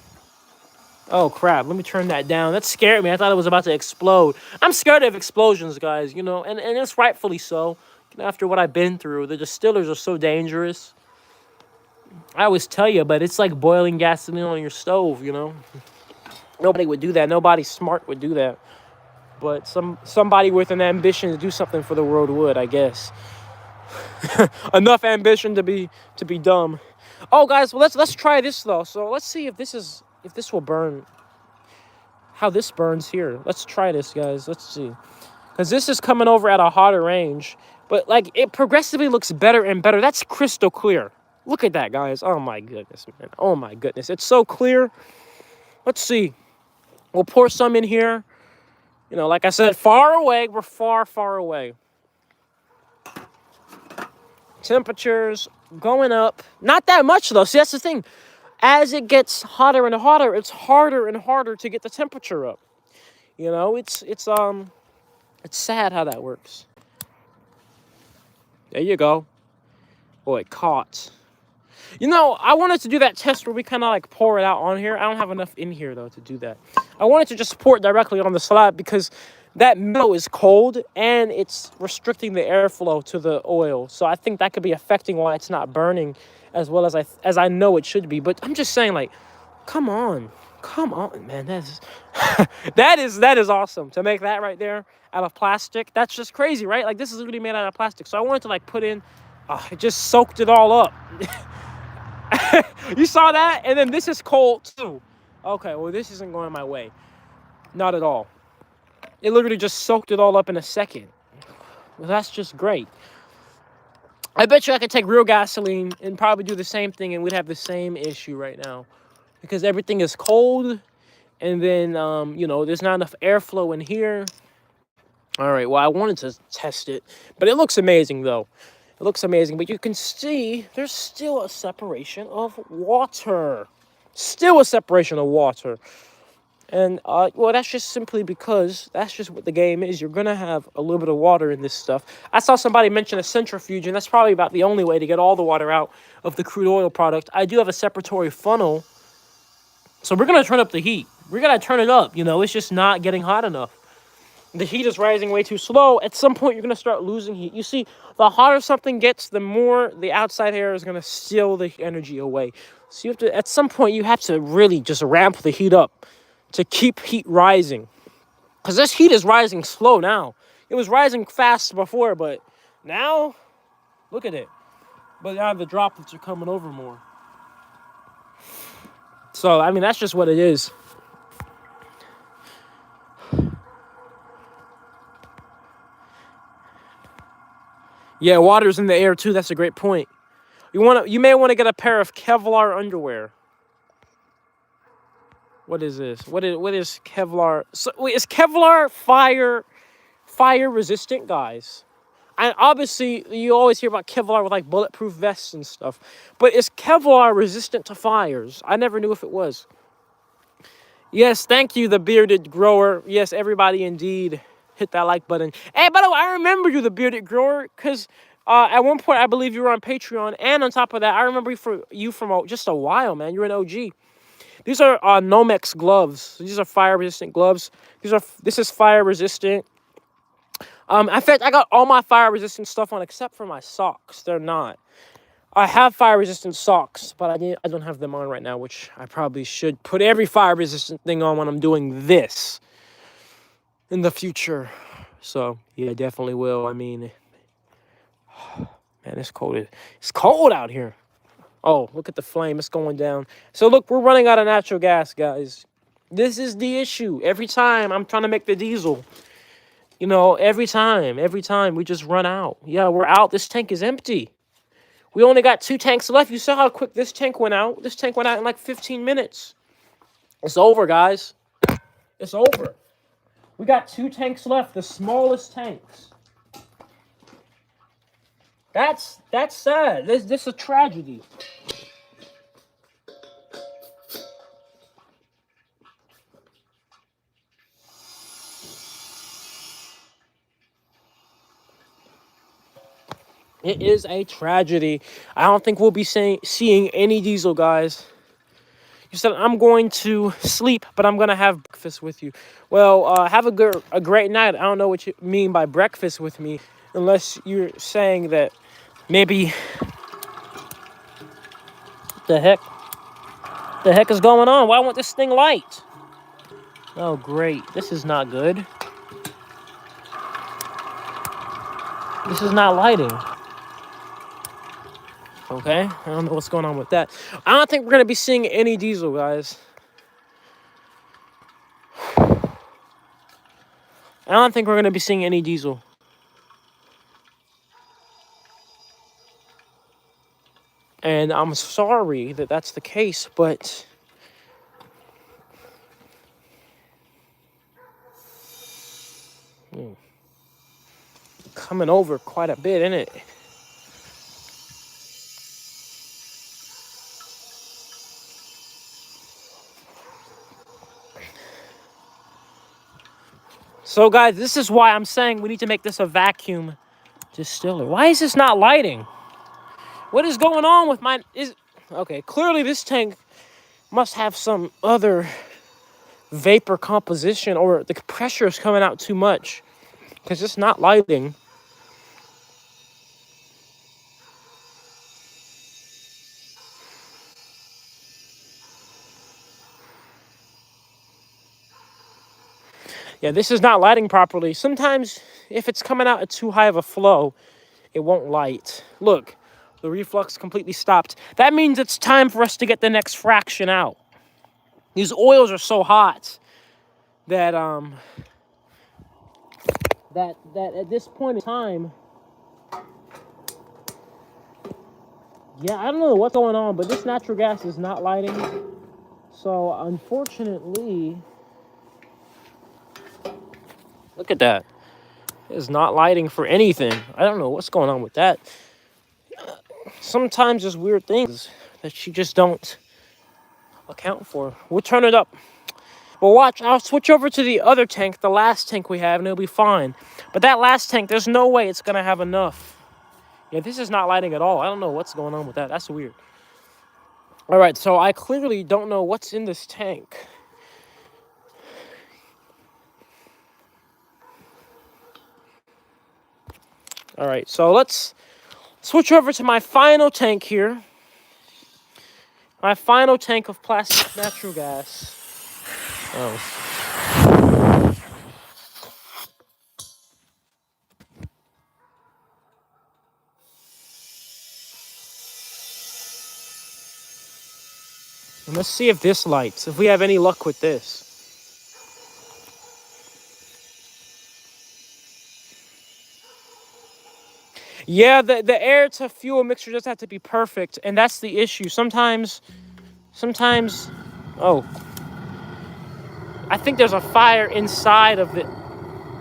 Oh, crap. Let me turn that down. That scared me. I thought it was about to explode. I'm scared of explosions, guys, and it's rightfully so. After what I've been through, the distillers are so dangerous. I always tell you, but it's like boiling gasoline on your stove, Nobody would do that. Nobody smart would do that. But somebody with an ambition to do something for the world would, I guess. Enough ambition to be dumb. Oh, guys, well, let's try this, though. So let's see if this will burn. How this burns here. Let's try this, guys. Let's see. Because this is coming over at a hotter range. But, like, it progressively looks better and better. That's crystal clear. Look at that, guys. Oh, my goodness, man. Oh, my goodness. It's so clear. Let's see. We'll pour some in here. You know, like I said, far away. We're far, far away. Temperatures going up. Not that much, though. See, that's the thing. As it gets hotter and hotter, it's harder and harder to get the temperature up. You know, it's sad how that works. There you go. Boy, it caught. You know, I wanted to do that test where we kind of like pour it out on here. I don't have enough in here, though, to do that. I wanted to just pour it directly on the slab because that metal is cold and it's restricting the airflow to the oil. So I think that could be affecting why it's not burning as well as I know it should be. But I'm just saying, like, come on, man. That is awesome to make that right there out of plastic. That's just crazy, right? Like, this is literally made out of plastic. So I wanted to like put in. It just soaked it all up. You saw that? And then this is cold too. Okay, well, this isn't going my way. Not at all. It literally just soaked it all up in a second. Well, that's just great. I bet you I could take real gasoline and probably do the same thing and we'd have the same issue right now. Because everything is cold and then, you know, there's not enough airflow in here. All right, well, I wanted to test it. But it looks amazing, though. It looks amazing, but you can see there's still a separation of water. Still a separation of water. And, well, that's just simply because that's just what the game is. You're going to have a little bit of water in this stuff. I saw somebody mention a centrifuge, and that's probably about the only way to get all the water out of the crude oil product. I do have a separatory funnel, so we're going to turn up the heat. We're going to turn it up, you know. It's just not getting hot enough. The heat is rising way too slow. At some point, you're going to start losing heat. You see, the hotter something gets, the more the outside air is going to steal the energy away. So you have to, at some point, you have to really just ramp the heat up to keep heat rising. Because this heat is rising slow now. It was rising fast before, but now, look at it. But now the droplets are coming over more. So, I mean, that's just what it is. Yeah, water's in the air too. That's a great point. You may want to get a pair of Kevlar underwear. What is this? What is Kevlar? So, wait, is Kevlar fire resistant, guys? And obviously, you always hear about Kevlar with like bulletproof vests and stuff. But is Kevlar resistant to fires? I never knew if it was. Yes, thank you, the bearded grower. Yes, everybody indeed. Hit that like button. Hey, by the way, I remember you, the bearded grower, because at one point I believe you were on Patreon, and on top of that, I remember you from just a while, man. You're an OG. These are Nomex gloves. These are fire resistant gloves. This is fire resistant. In fact, I got all my fire resistant stuff on except for my socks. They're not. I have fire resistant socks, but I don't have them on right now, which I probably should put every fire resistant thing on when I'm doing this in the future. So yeah, definitely will. I mean, man, it's cold. It's cold out here. Oh, look at the flame. It's going down. So look, we're running out of natural gas, guys. This is the issue. Every time I'm trying to make the diesel, you know, every time we just run out. Yeah, we're out. This tank is empty. We only got 2 tanks left. You saw how quick this tank went out. This tank went out in like 15 minutes. It's over, guys. It's over. We got 2 tanks left, the smallest tanks. That's sad. This is a tragedy. It is a tragedy. I don't think we'll be seeing any diesel, guys. You said, I'm going to sleep, but I'm going to have breakfast with you. Well, have a great night. I don't know what you mean by breakfast with me, unless you're saying that maybe... The heck is going on? Why won't this thing light? Oh, great. This is not good. This is not lighting. Okay, I don't know what's going on with that. I don't think we're going to be seeing any diesel, guys. I don't think we're going to be seeing any diesel. And I'm sorry that that's the case, but Coming over quite a bit, isn't it? So guys, this is why I'm saying we need to make this a vacuum distiller. Why is this not lighting? What is going on with mine? Okay, clearly this tank must have some other vapor composition, or the pressure is coming out too much because it's not lighting. Yeah, this is not lighting properly. Sometimes if it's coming out at too high of a flow, it won't light. Look, the reflux completely stopped. That means it's time for us to get the next fraction out. These oils are so hot that that at this point in time, yeah, I don't know what's going on, but this natural gas is not lighting. So unfortunately, look at that. It is not lighting for anything. I don't know what's going on with that. Sometimes there's weird things that you just don't account for. We'll turn it up. Well, watch, I'll switch over to the other tank, the last tank we have, and it'll be fine. But that last tank, there's no way it's going to have enough. Yeah, this is not lighting at all. I don't know what's going on with that. That's weird. All right, so I clearly don't know what's in this tank. All right, so let's switch over to my final tank here. My final tank of plastic natural gas. Oh. And let's see if this lights, if we have any luck with this. Yeah, the air to fuel mixture doesn't have to be perfect, and that's the issue. Sometimes, oh, I think there's a fire inside of the,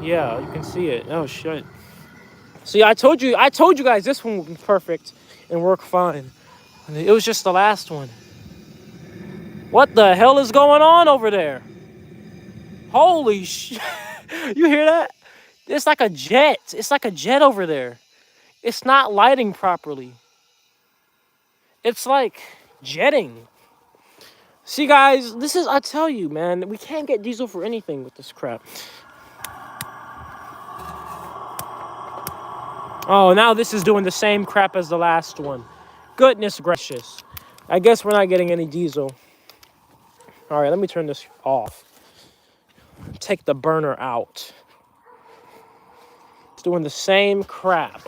yeah, you can see it. Oh, shit. See, I told you guys this one would be perfect and work fine. It was just the last one. What the hell is going on over there? Holy shit. You hear that? It's like a jet. It's like a jet over there. It's not lighting properly. It's like jetting. See, guys, this is, I tell you, man, we can't get diesel for anything with this crap. Oh, now this is doing the same crap as the last one. Goodness gracious. I guess we're not getting any diesel. All right, let me turn this off. Take the burner out. It's doing the same crap.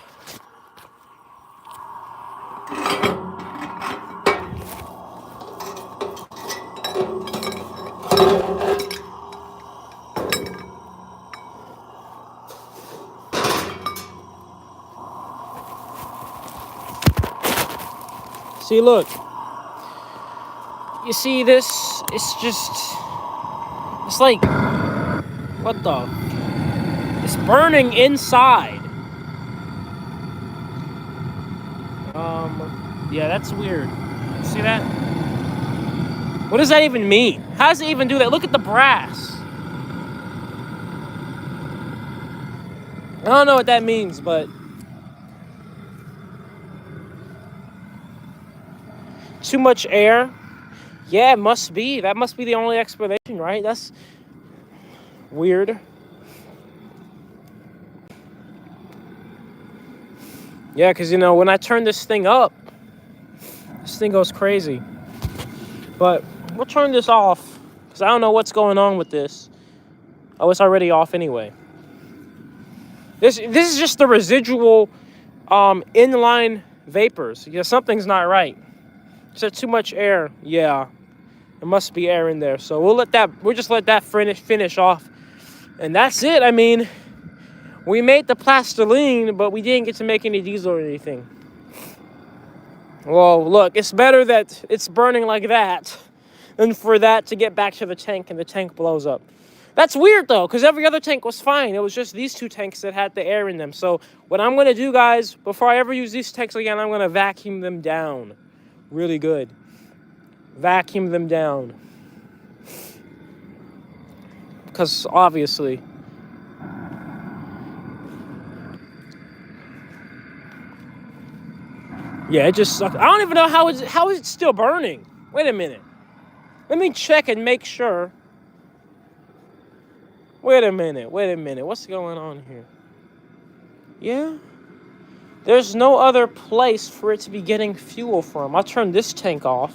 See, look. You see this? It's just, it's like, what the? It's burning inside. Yeah, that's weird. See that? What does that even mean? How does it even do that? Look at the brass. I don't know what that means, but too much air. Yeah, it must be. That must be the only explanation, right? That's weird. Yeah, because, you know, when I turn this thing up, this thing goes crazy. But we'll turn this off, because I don't know what's going on with this. Oh, it's already off anyway. This is just the residual inline vapors. Yeah, something's not right. Is too much air? Yeah. There must be air in there. So we'll just let that finish off. And that's it. I mean, we made the plastiline, but we didn't get to make any diesel or anything. Well, look, it's better that it's burning like that than for that to get back to the tank and the tank blows up. That's weird though, because every other tank was fine. It was just these two tanks that had the air in them. So what I'm gonna do, guys, before I ever use these tanks again, I'm gonna vacuum them down. Really good. Vacuum them down. Because obviously. Yeah, it just sucks. I don't even know how is it still burning. Wait a minute. Let me check and make sure. Wait a minute. What's going on here? Yeah. There's no other place for it to be getting fuel from. I'll turn this tank off.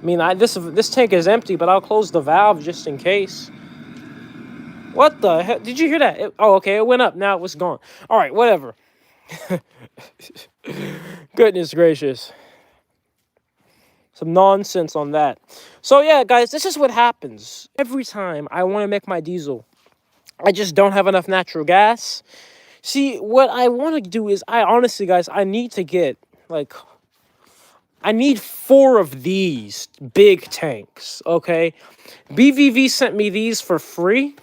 I mean, this tank is empty, but I'll close the valve just in case. What the hell? Did you hear that? Oh, okay. It went up. Now it was gone. All right, whatever. Goodness gracious. Some nonsense on that. So yeah, guys, this is what happens. Every time I want to make my diesel, I just don't have enough natural gas. See, what I want to do is, I honestly, guys, I need to get, like, I need 4 of these big tanks, okay? BVV sent me these for free.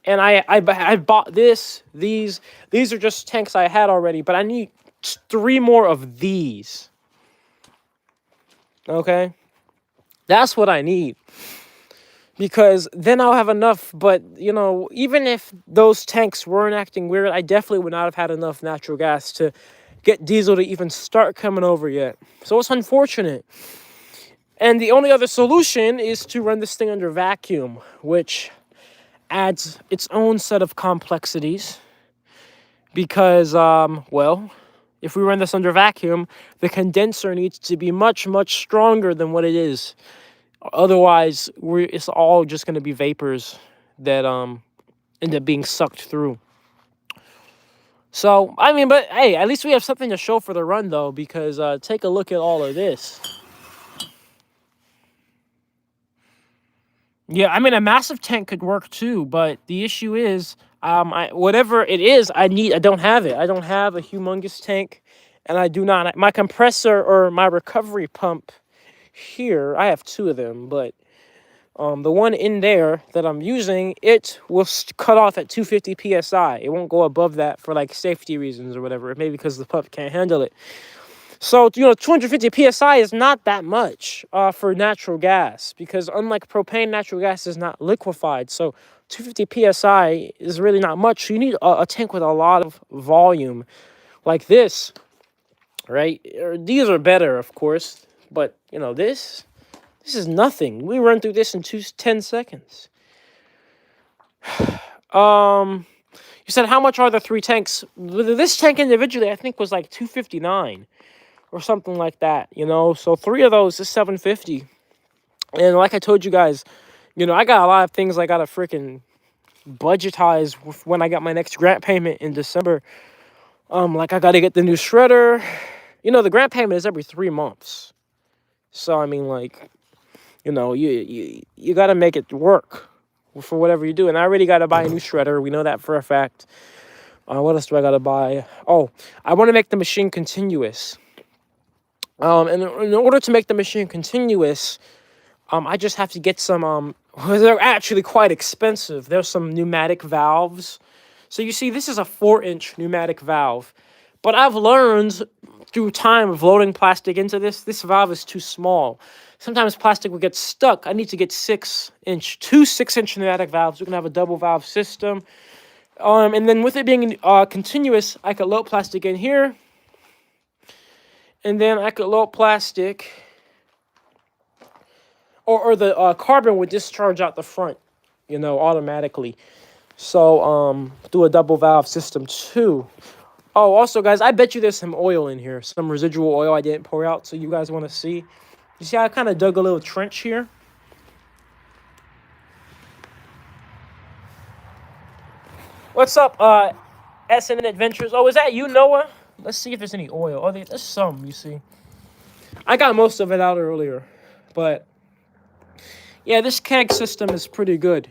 And I bought these are just tanks I had already, but I need 3 more of these. Okay? That's what I need. Because then I'll have enough, but, you know, even if those tanks weren't acting weird, I definitely would not have had enough natural gas to get diesel to even start coming over yet. So it's unfortunate. And the only other solution is to run this thing under vacuum, which adds its own set of complexities because, well, if we run this under vacuum, the condenser needs to be much, much stronger than what it is. Otherwise, it's all just going to be vapors that end up being sucked through. So, I mean, but hey, at least we have something to show for the run, though, because take a look at all of this. Yeah, I mean, a massive tank could work too, but the issue is, whatever it is, I don't have it. I don't have a humongous tank, and I do not. My compressor or my recovery pump here, I have 2 of them, but the one in there that I'm using, it will cut off at 250 psi. It won't go above that for like safety reasons or whatever. Maybe because the pump can't handle it. So, you know, 250 psi is not that much for natural gas, because unlike propane, natural gas is not liquefied. So 250 psi is really not much. So you need a tank with a lot of volume like this, right? These are better, of course, but, you know, this is nothing. We run through this in 10 seconds. You said, how much are the 3 tanks? This tank individually, I think, was like 259. Or something like that, you know. So 3 of those is 750. And like I told you guys, you know, I got a lot of things I gotta freaking budgetize when I got my next grant payment in December. Like I gotta get the new shredder. You know, the grant payment is every 3 months. So I mean, like, you know, you gotta make it work for whatever you do. And I already gotta buy a new shredder. We know that for a fact. What else do I gotta buy? Oh, I want to make the machine continuous. And in order to make the machine continuous, I just have to get some, they're actually quite expensive. There's some pneumatic valves. So you see, this is a 4-inch pneumatic valve. But I've learned through time of loading plastic into this valve is too small. Sometimes plastic will get stuck. I need to get 2 6-inch pneumatic valves. We're going to have a double valve system. And then with it being continuous, I could load plastic in here. And then I could load plastic, or the carbon would discharge out the front, you know, automatically. So do a double valve system too. Oh, also, guys, I bet you there's some oil in here, some residual oil I didn't pour out, so you guys want to see. You see, I kind of dug a little trench here. What's up, SN Adventures? Oh, is that you, Noah? Let's see if there's any oil. Oh, there's some, you see. I got most of it out earlier, but yeah, this keg system is pretty good.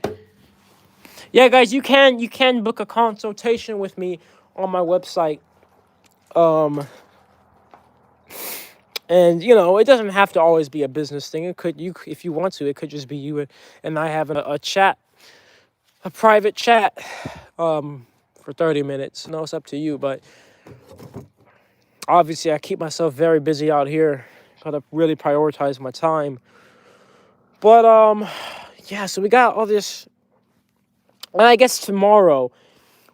Yeah, guys, you can book a consultation with me on my website. And you know, it doesn't have to always be a business thing. It could, if you want to, it could just be you and I having a chat. a private chat for 30 minutes. No, it's up to you, but obviously I keep myself very busy out here. Gotta really prioritize my time. But yeah, so we got all this, and I guess tomorrow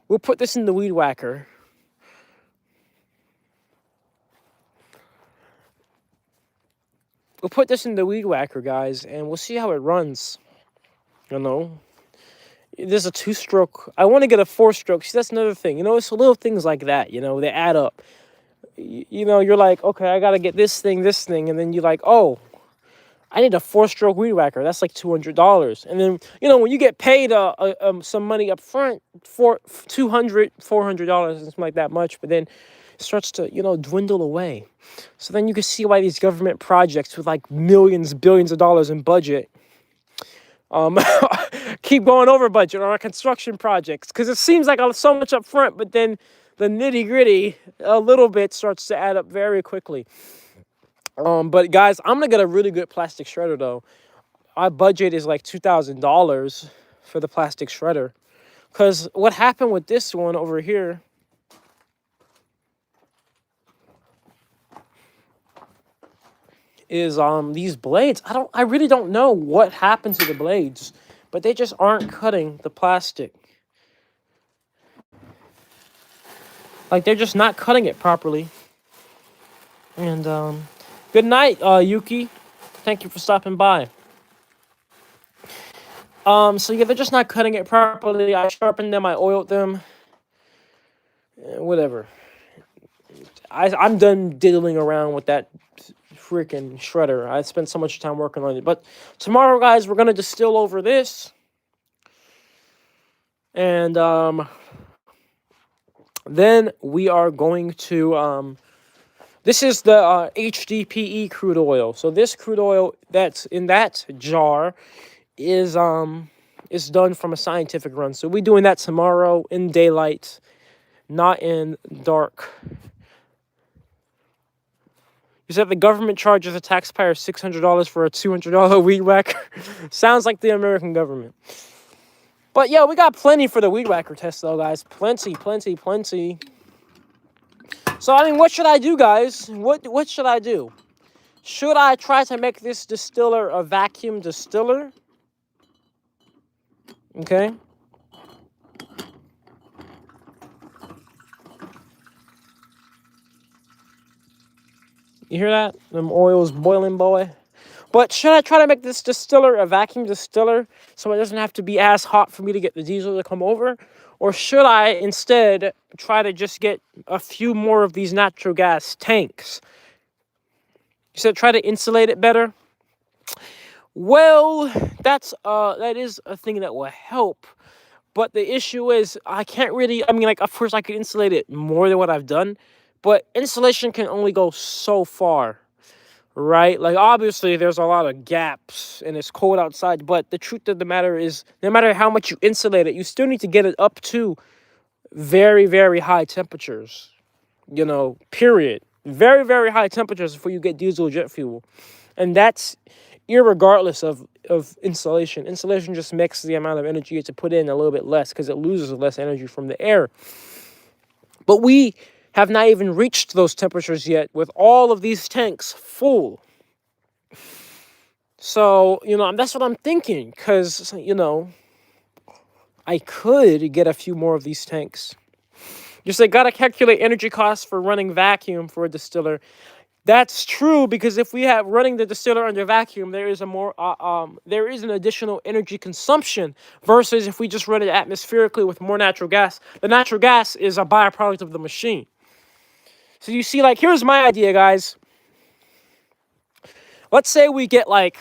we'll put this in the weed whacker. We'll put this in the weed whacker, guys, and we'll see how it runs. You know, there's a 2-stroke. I want to get a 4-stroke. See, that's another thing. You know, it's little things like that. You know, they add up. You know, you're like, okay, I gotta get this thing, and then you're like, oh, I need a 4-stroke weed whacker. That's like $200. And then, you know, when you get paid some money up front for $200, $400, it's like that much, but then it starts to, you know, dwindle away. So then you can see why these government projects with like millions, billions of dollars in budget keep going over budget, or construction projects, because it seems like so much up front, but then the nitty gritty a little bit starts to add up very quickly. But guys, I'm gonna get a really good plastic shredder though. Our budget is like $2,000 for the plastic shredder, because what happened with this one over here is these blades. I really don't know what happened to the blades, but they just aren't cutting the plastic. Like, they're just not cutting it properly. And good night, Yuki. Thank you for stopping by. So yeah, they're just not cutting it properly. I sharpened them, I oiled them. Whatever. I'm done diddling around with that freaking shredder. I spent so much time working on it. But tomorrow, guys, we're gonna distill over this. And then we are going to this is the HDPE crude oil. So this crude oil that's in that jar is done from a scientific run. So we're doing that tomorrow in daylight, not in dark. You said the government charges a taxpayer $600 for a $200 weed whacker. Sounds like the American government. But yeah, we got plenty for the weed whacker test though, guys. Plenty. So I mean, what should I do, guys? What should I do? Should I try to make this distiller a vacuum distiller? Okay. You hear that? Them oils boiling, boy. But should I try to make this distiller a vacuum distiller so it doesn't have to be as hot for me to get the diesel to come over? Or should I instead try to just get a few more of these natural gas tanks? You said try to insulate it better? Well, that is a thing that will help. But the issue is I can't really, I mean, like, of course I could insulate it more than what I've done, but insulation can only go so far, right? Like, obviously there's a lot of gaps and it's cold outside, but the truth of the matter is no matter how much you insulate it, you still need to get it up to very, very high temperatures, you know, period. Very, very high temperatures before you get diesel jet fuel. And that's irregardless of insulation. Insulation just makes the amount of energy you have to put in a little bit less because it loses less energy from the air. But we have not even reached those temperatures yet with all of these tanks full. So, you know, that's what I'm thinking, because, you know, I could get a few more of these tanks. You say, gotta calculate energy costs for running vacuum for a distiller. That's true, because if we have running the distiller under vacuum, there is an additional energy consumption versus if we just run it atmospherically with more natural gas. The natural gas is a byproduct of the machine. So you see, like, here's my idea, guys. Let's say we get like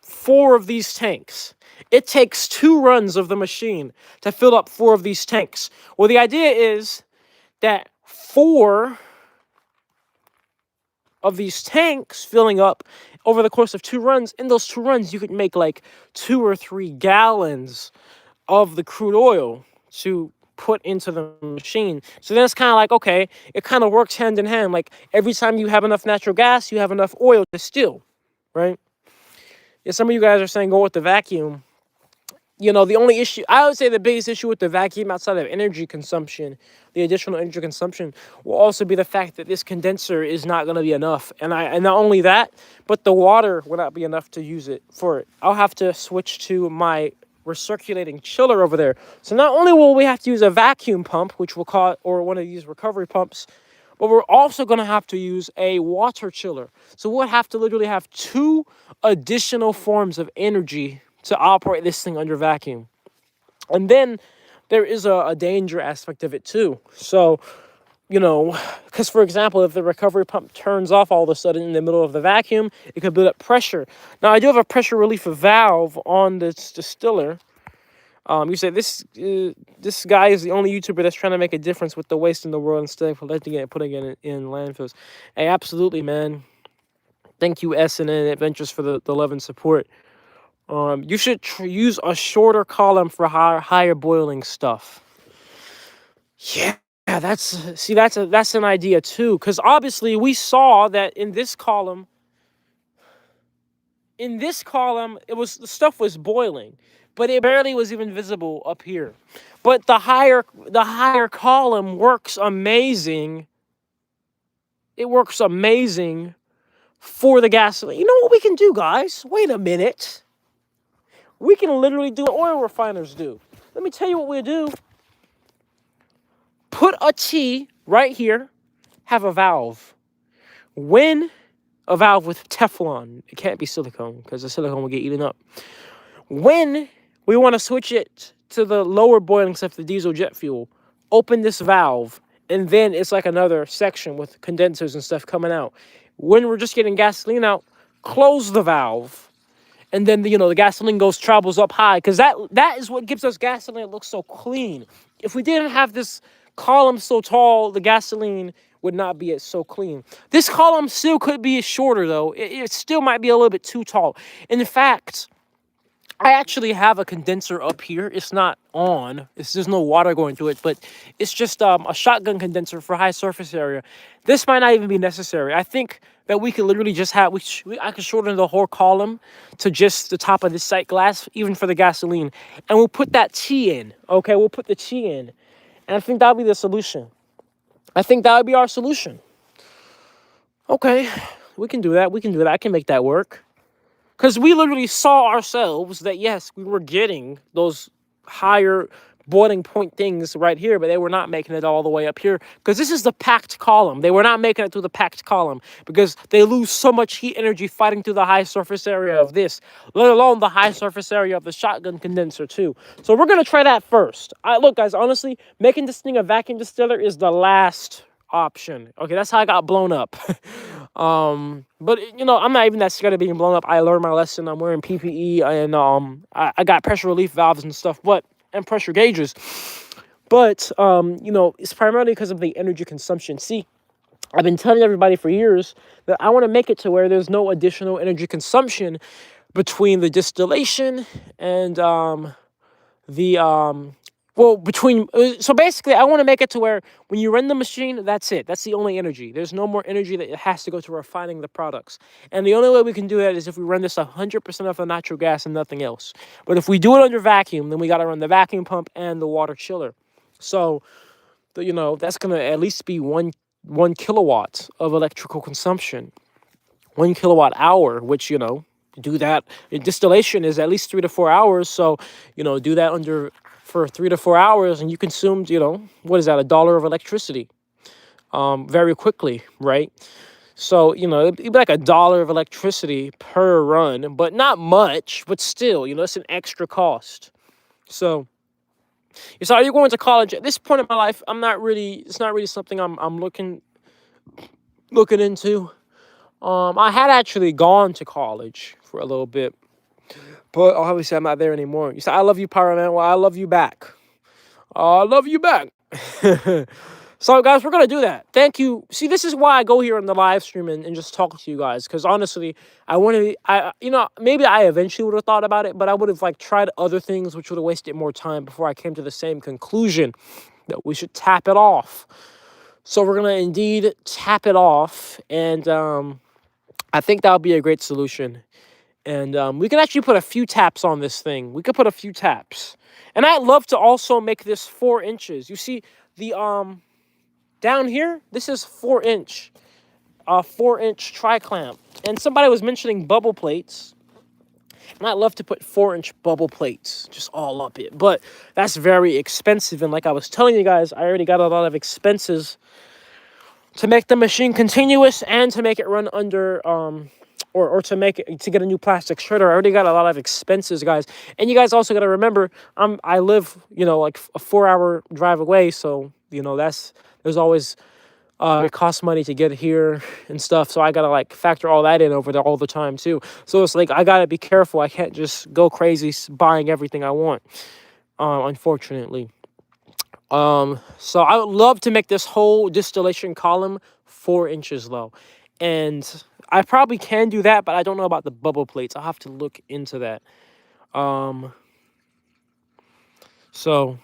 4 of these tanks. It takes 2 runs of the machine to fill up 4 of these tanks. Well, the idea is that 4 of these tanks filling up over the course of 2 runs. In those 2 runs, you could make like 2 or 3 gallons of the crude oil to put into the machine. So then it's kind of like, okay, it kind of works hand in hand. Like, every time you have enough natural gas, you have enough oil to distill, right? Yeah, some of you guys are saying go with the vacuum. the only issue, I would say the biggest issue with the vacuum outside of energy consumption, the additional energy consumption, will also be the fact that this condenser is not going to be enough. And not only that, but the water will not be enough to use it for it. I'll have to switch to my recirculating chiller over there. So not only will we have to use a vacuum pump, which we'll call, or one of these recovery pumps, but we're also going to have to use a water chiller. So we'll have to literally have 2 additional forms of energy to operate this thing under vacuum. And then there is a danger aspect of it too. So, because for example, if the recovery pump turns off all of a sudden in the middle of the vacuum, it could build up pressure. Now, I do have a pressure relief valve on this distiller. You say this guy is the only YouTuber that's trying to make a difference with the waste in the world instead of collecting it and putting it in landfills. Hey, absolutely, man. Thank you, SNN Adventures, for the love and support. You should use a shorter column for higher boiling stuff. Yeah, that's an idea too. Because obviously we saw that in this column, the stuff was boiling, but it barely was even visible up here. But the higher column works amazing. It works amazing for the gasoline. You know what we can do, guys? Wait a minute. We can literally do what oil refiners do. Let me tell you what we do. Put a T right here, have a valve. When a valve with Teflon, it can't be silicone because the silicone will get eaten up. When we want to switch it to the lower boiling stuff, the diesel jet fuel, open this valve, and then it's like another section with condensers and stuff coming out. When we're just getting gasoline out, close the valve. And then, the gasoline travels up high, because that is what gives us gasoline that looks so clean. If we didn't have this column so tall, the gasoline would not be so clean. This column still could be shorter, though. It still might be a little bit too tall. In fact, I actually have a condenser up here. It's not on. There's no water going through it, but it's just a shotgun condenser for high surface area. This might not even be necessary. I think that we could literally just have, I could shorten the whole column to just the top of this sight glass, even for the gasoline. And we'll put that T in, okay? We'll put the T in. And I think that'll be the solution. I think that would be our solution. Okay, we can do that. I can make that work. Because we literally saw ourselves that, yes, we were getting those higher boiling point things right here, but they were not making it all the way up here. Because this is the packed column. They were not making it through the packed column because they lose so much heat energy fighting through the high surface area of this, let alone the high surface area of the shotgun condenser too. So we're going to try that first. Look, guys, honestly, making this thing a vacuum distiller is the last option. Okay, that's how I got blown up. But I'm not even that scared of being blown up. I learned my lesson. I'm wearing PPE, and I got pressure relief valves and stuff, and pressure gauges. But it's primarily because of the energy consumption. See, I've been telling everybody for years that I want to make it to where there's no additional energy consumption between the distillation and so basically I want to make it to where when you run the machine, that's it. That's the only energy. There's no more energy that has to go to refining the products. And the only way we can do that is if we run this 100% off the natural gas and nothing else. But if we do it under vacuum, then we got to run the vacuum pump and the water chiller. So, that's going to at least be one kilowatt of electrical consumption. 1 kilowatt hour, which, do that. Distillation is at least 3 to 4 hours. So, do that for 3 to 4 hours, and you consumed, what is that, $1 of electricity very quickly, right? So, it'd be like $1 of electricity per run, but not much, but still, it's an extra cost. So, are you going to college? At this point in my life, it's not really something I'm looking into. I had actually gone to college for a little bit, but obviously I'm not there anymore. You say, I love you, Pyro Man. Well, I love you back. I love you back. So, guys, we're going to do that. Thank you. See, this is why I go here on the live stream and just talk to you guys. Because, honestly, maybe I eventually would have thought about it, but I would have, tried other things which would have wasted more time before I came to the same conclusion that we should tap it off. So, we're going to indeed tap it off. And I think that would be a great solution. And we can actually put a few taps on this thing. We could put a few taps. And I'd love to also make this 4 inches. You see the down here, this is 4-inch 4-inch tri-clamp. And somebody was mentioning bubble plates. And I'd love to put 4-inch bubble plates just all up it. But that's very expensive. And like I was telling you guys, I already got a lot of expenses to make the machine continuous and to make it run under or to make it to get a new plastic shredder. I already got a lot of expenses, guys. And you guys also got to remember, I live, like a 4-hour drive away, so there's always it costs money to get here and stuff, so I gotta like factor all that in over there all the time too. So it's like I gotta be careful. I can't just go crazy buying everything I want, unfortunately. So I would love to make this whole distillation column 4 inches low. And I probably can do that, but I don't know about the bubble plates. I'll have to look into that. So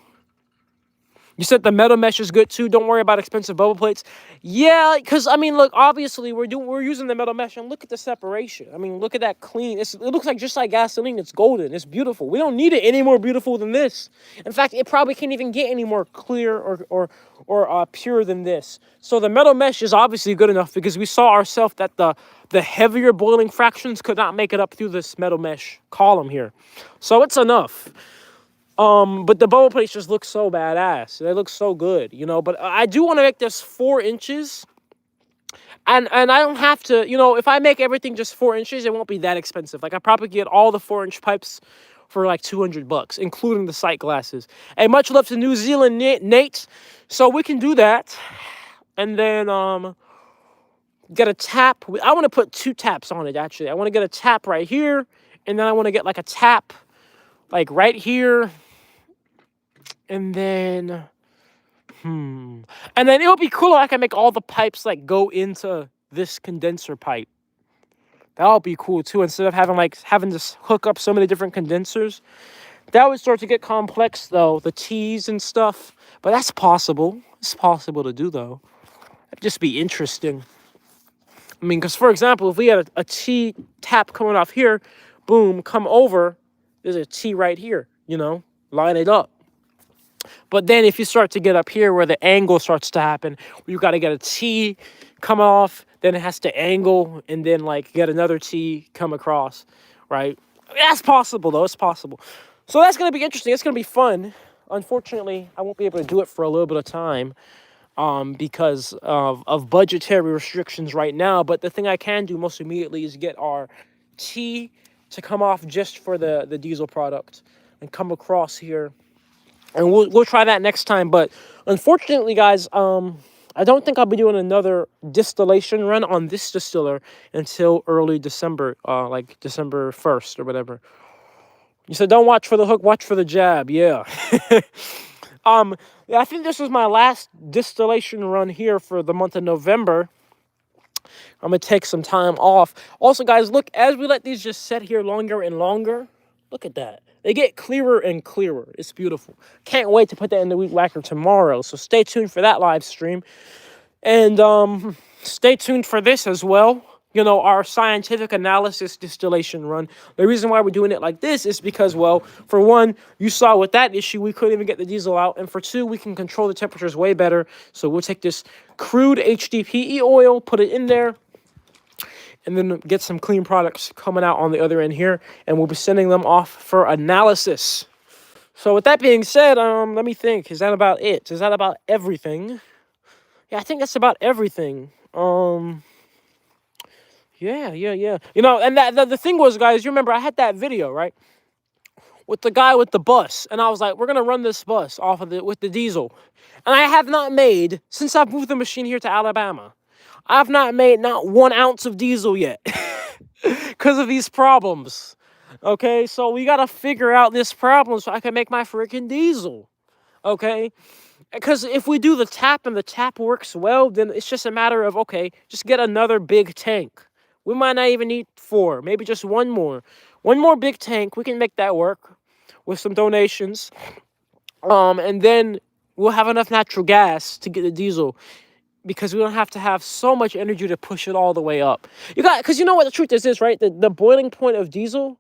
you said the metal mesh is good too. Don't worry about expensive bubble plates. Yeah, because I mean, look, obviously we're using the metal mesh, and look at the separation. I mean, look at that clean. It looks like just like gasoline. It's golden. It's beautiful. We don't need it any more beautiful than this. In fact, it probably can't even get any more clear or pure than this. So the metal mesh is obviously good enough because we saw ourselves that the heavier boiling fractions could not make it up through this metal mesh column here. So it's enough. But the bubble plates just look so badass. They look so good, But I do want to make this 4 inches. And I don't have to, if I make everything just 4 inches, it won't be that expensive. Like, I probably get all the 4-inch pipes for like $200, including the sight glasses. Hey, much love to New Zealand, Nate. So we can do that. And then, get a tap. I want to put 2 taps on it, actually. I want to get a tap right here. And then I want to get like a tap, like right here. And then, and then it would be cool if I can make all the pipes like go into this condenser pipe. That would be cool too. Instead of having to hook up so many different condensers, that would start to get complex though. The T's and stuff, but that's possible. It's possible to do though. It'd just be interesting. I mean, because for example, if we had a T tap coming off here, boom, come over. There's a T right here. Line it up. But then if you start to get up here where the angle starts to happen, you got to get a T come off, then it has to angle, and then like get another T come across, right? That's possible though. It's possible. So that's going to be interesting. It's going to be fun. Unfortunately, I won't be able to do it for a little bit of time because of budgetary restrictions right now. But the thing I can do most immediately is get our T to come off just for the diesel product and come across here. And we'll try that next time. But unfortunately, guys, I don't think I'll be doing another distillation run on this distiller until early December, like December 1st or whatever. You said don't watch for the hook, watch for the jab. Yeah. I think this was my last distillation run here for the month of November. I'm going to take some time off. Also, guys, look, as we let these just sit here longer and longer, look at that. They get clearer and clearer. It's beautiful. Can't wait to put that in the Wheat Whacker tomorrow. So stay tuned for that live stream. And stay tuned for this as well. Our scientific analysis distillation run. The reason why we're doing it like this is because, well, for one, you saw with that issue, we couldn't even get the diesel out. And for two, we can control the temperatures way better. So we'll take this crude HDPE oil, put it in there, and then get some clean products coming out on the other end here, and we'll be sending them off for analysis. So with that being said, let me think. Is that about it? Is that about everything? Yeah, I think that's about everything. Yeah. And the thing was, guys, you remember I had that video, right? With the guy with the bus, and I was like, we're gonna run this bus off of with the diesel. And I have not made, since I've moved the machine here to Alabama, I've not made not 1 ounce of diesel yet because of these problems. Okay, so we got to figure out this problem so I can make my freaking diesel. Okay, because if we do the tap and the tap works well, then it's just a matter of, okay, just get another big tank. We might not even need 4, maybe just one more. One more big tank, we can make that work with some donations. And then we'll have enough natural gas to get the diesel. because we don't have to have so much energy to push it all the way up. Because you know what the truth is this, right? The boiling point of diesel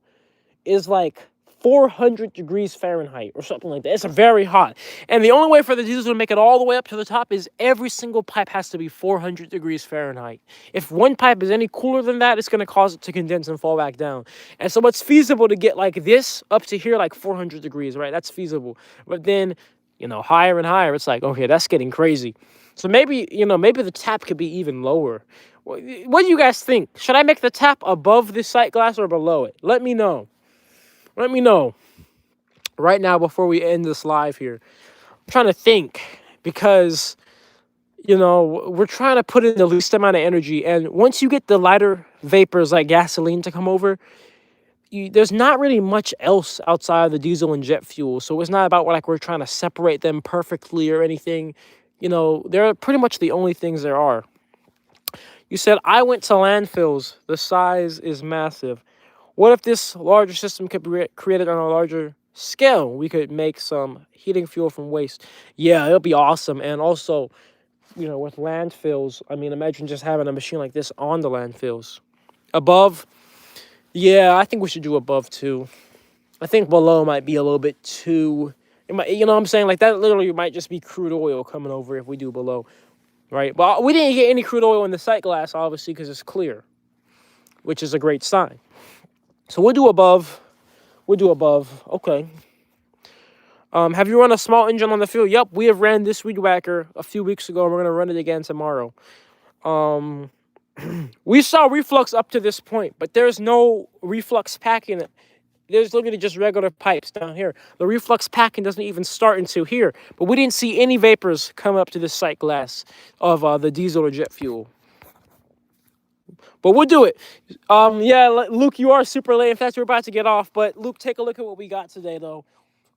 is like 400 degrees Fahrenheit or something like that. It's very hot. And the only way for the diesel to make it all the way up to the top is every single pipe has to be 400 degrees Fahrenheit. If one pipe is any cooler than that, it's going to cause it to condense and fall back down. And so it's feasible to get like this up to here, like 400 degrees, right? That's feasible. But then, higher and higher, it's like, okay, that's getting crazy. So maybe the tap could be even lower. What do you guys think? Should I make the tap above the sight glass or below it? Let me know. Let me know right now before we end this live here. I'm trying to think because, we're trying to put in the least amount of energy. And once you get the lighter vapors like gasoline to come over, there's not really much else outside of the diesel and jet fuel. So it's not about we're trying to separate them perfectly or anything. They're pretty much the only things there are. You said, I went to landfills. The size is massive. What if this larger system could be created on a larger scale? We could make some heating fuel from waste. Yeah, it'll be awesome. And also, with landfills, I mean, imagine just having a machine like this on the landfills. Above, yeah, I think we should do above too. I think below might be a little bit too, you know what I'm saying? Like that literally might just be crude oil coming over if we do below, right? But we didn't get any crude oil in the sight glass, obviously, because it's clear, which is a great sign. So we'll do above. Okay. Have you run a small engine on the field? Yep, we have ran this weed whacker a few weeks ago. We're going to run it again tomorrow. We saw reflux up to this point, but there's no reflux packing. There's literally just regular pipes down here. The reflux packing doesn't even start until here. But we didn't see any vapors come up to this sight glass of the diesel or jet fuel. But we'll do it. Yeah, Luke, you are super late. In fact, we're about to get off. But Luke, take a look at what we got today, though.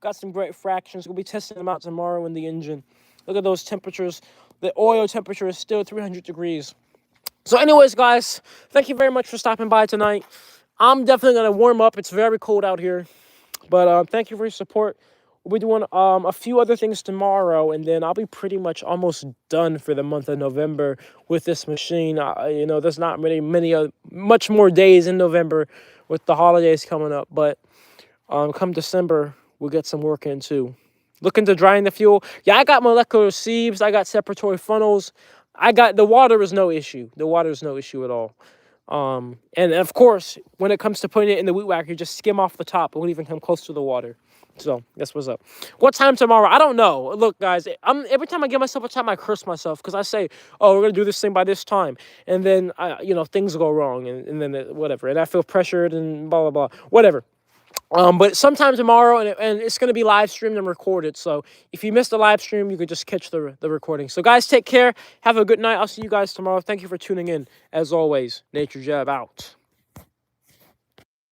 Got some great fractions. We'll be testing them out tomorrow in the engine. Look at those temperatures. The oil temperature is still 300 degrees. So anyways, guys, thank you very much for stopping by tonight. I'm definitely going to warm up. It's very cold out here. But thank you for your support. We'll be doing a few other things tomorrow, and then I'll be pretty much almost done for the month of November with this machine. There's not really much more days in November with the holidays coming up, but come December, we'll get some work in too. Looking to drying the fuel. Yeah, I got molecular sieves. I got separatory funnels. The water is no issue. The water is no issue at all. And of course, when it comes to putting it in the weed whacker, you just skim off the top. It won't even come close to the water. So that's what's up. What time tomorrow? I don't know. Look, guys, every time I give myself a time, I curse myself because I say, "Oh, we're gonna do this thing by this time," and then things go wrong, and then whatever, and I feel pressured and blah blah blah, whatever. But sometime tomorrow, and it's gonna be live streamed and recorded. So if you missed the live stream, you could just catch the recording. So guys, take care. Have a good night. I'll see you guys tomorrow. Thank you for tuning in. As always, Naturejab out.